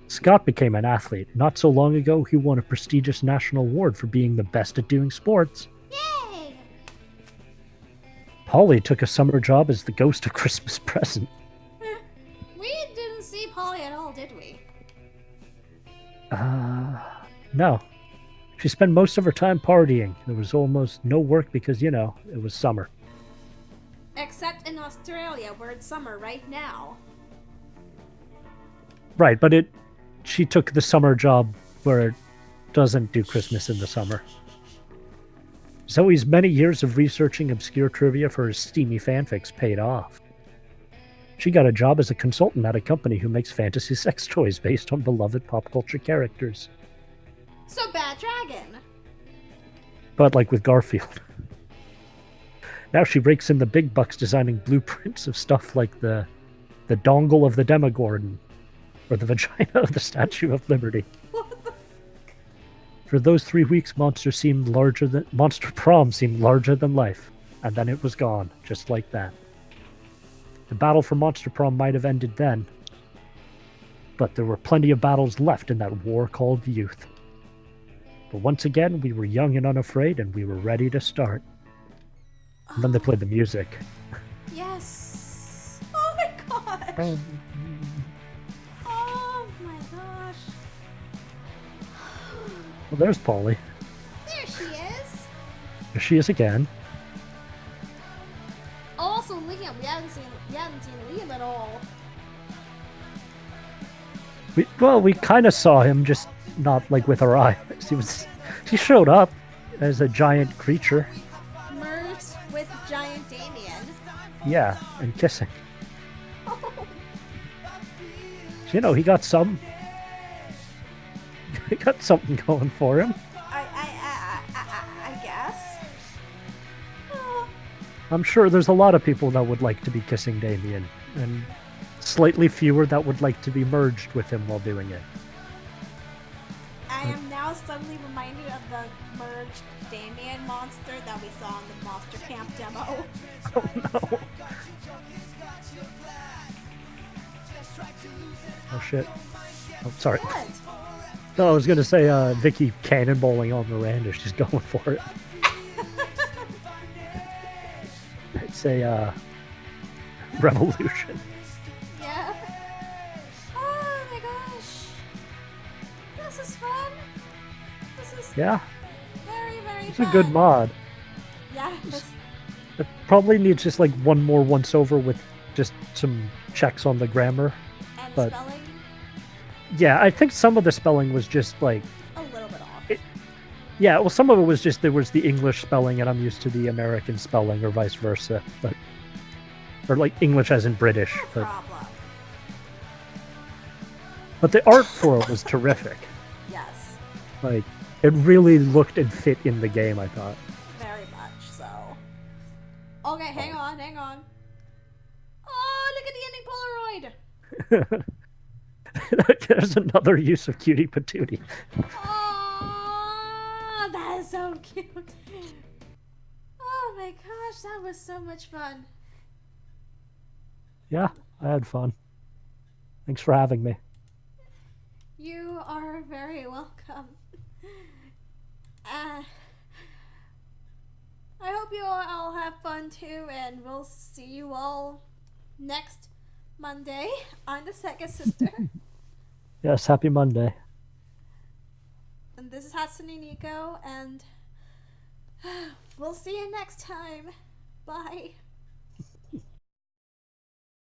Scott became an athlete. Not so long ago, he won a prestigious national award for being the best at doing sports. Yay! Polly took a summer job as the ghost of Christmas present. We didn't see Polly at all, did we? No. She spent most of her time partying. There was almost no work because, it was summer. Except in Australia, where it's summer right now. Right, but she took the summer job where it doesn't do Christmas in the summer. Zoe's many years of researching obscure trivia for her steamy fanfics paid off. She got a job as a consultant at a company who makes fantasy sex toys based on beloved pop culture characters. So Bad Dragon. But like with Garfield. Now she rakes in the big bucks designing blueprints of stuff like the dongle of the Demogorgon, or the vagina of the Statue of Liberty. For those 3 weeks, Monster Prom seemed larger than life, and then it was gone, just like that. The battle for Monster Prom might have ended then, but there were plenty of battles left in that war called youth. But once again, we were young and unafraid, and we were ready to start. And then they played the music. Yes. Oh my gosh. Oh my gosh. Well, there's Polly. There she is. There she is again. Also, Liam. We haven't seen Liam at all. We kind of saw him, just not like with our eyes. He showed up as a giant creature. Merged with giant Damien. Yeah, and kissing. He got some. He got something going for him. I guess. Oh. I'm sure there's a lot of people that would like to be kissing Damien, and slightly fewer that would like to be merged with him while doing it. I am now suddenly reminded of the merged Damien monster that we saw in the Monster Camp demo. Oh no. Oh shit. Oh, sorry. What? No, I was gonna say Vicky cannonballing on Miranda. She's going for it. It's a revolution. Yeah. Oh my gosh. This is fun. This is Yeah, very, very it's fun. a good mod. Yeah. This, It probably needs just like one more once over with just some checks on the grammar. and But- spelling Yeah, I think some of the spelling was just like, a little bit off. yeah, well, some of it was just there was the English spelling and I'm used to the American spelling or vice versa. But or like English as in British. No But problem. but the art for it was terrific. Yes. Like it really looked and fit in the game, I thought. Very much so. Okay, hang on, hang on. Oh, look at the ending Polaroid. There's another use of Cutie Patootie. Oh, that is so cute. Oh my gosh, that was so much fun. Yeah, I had fun. Thanks for having me. You are very welcome. I hope you all have fun too, and we'll see you all next Monday on the Second Sister. Yes, happy Monday. And this is Hatsune Nico, and we'll see you next time. Bye.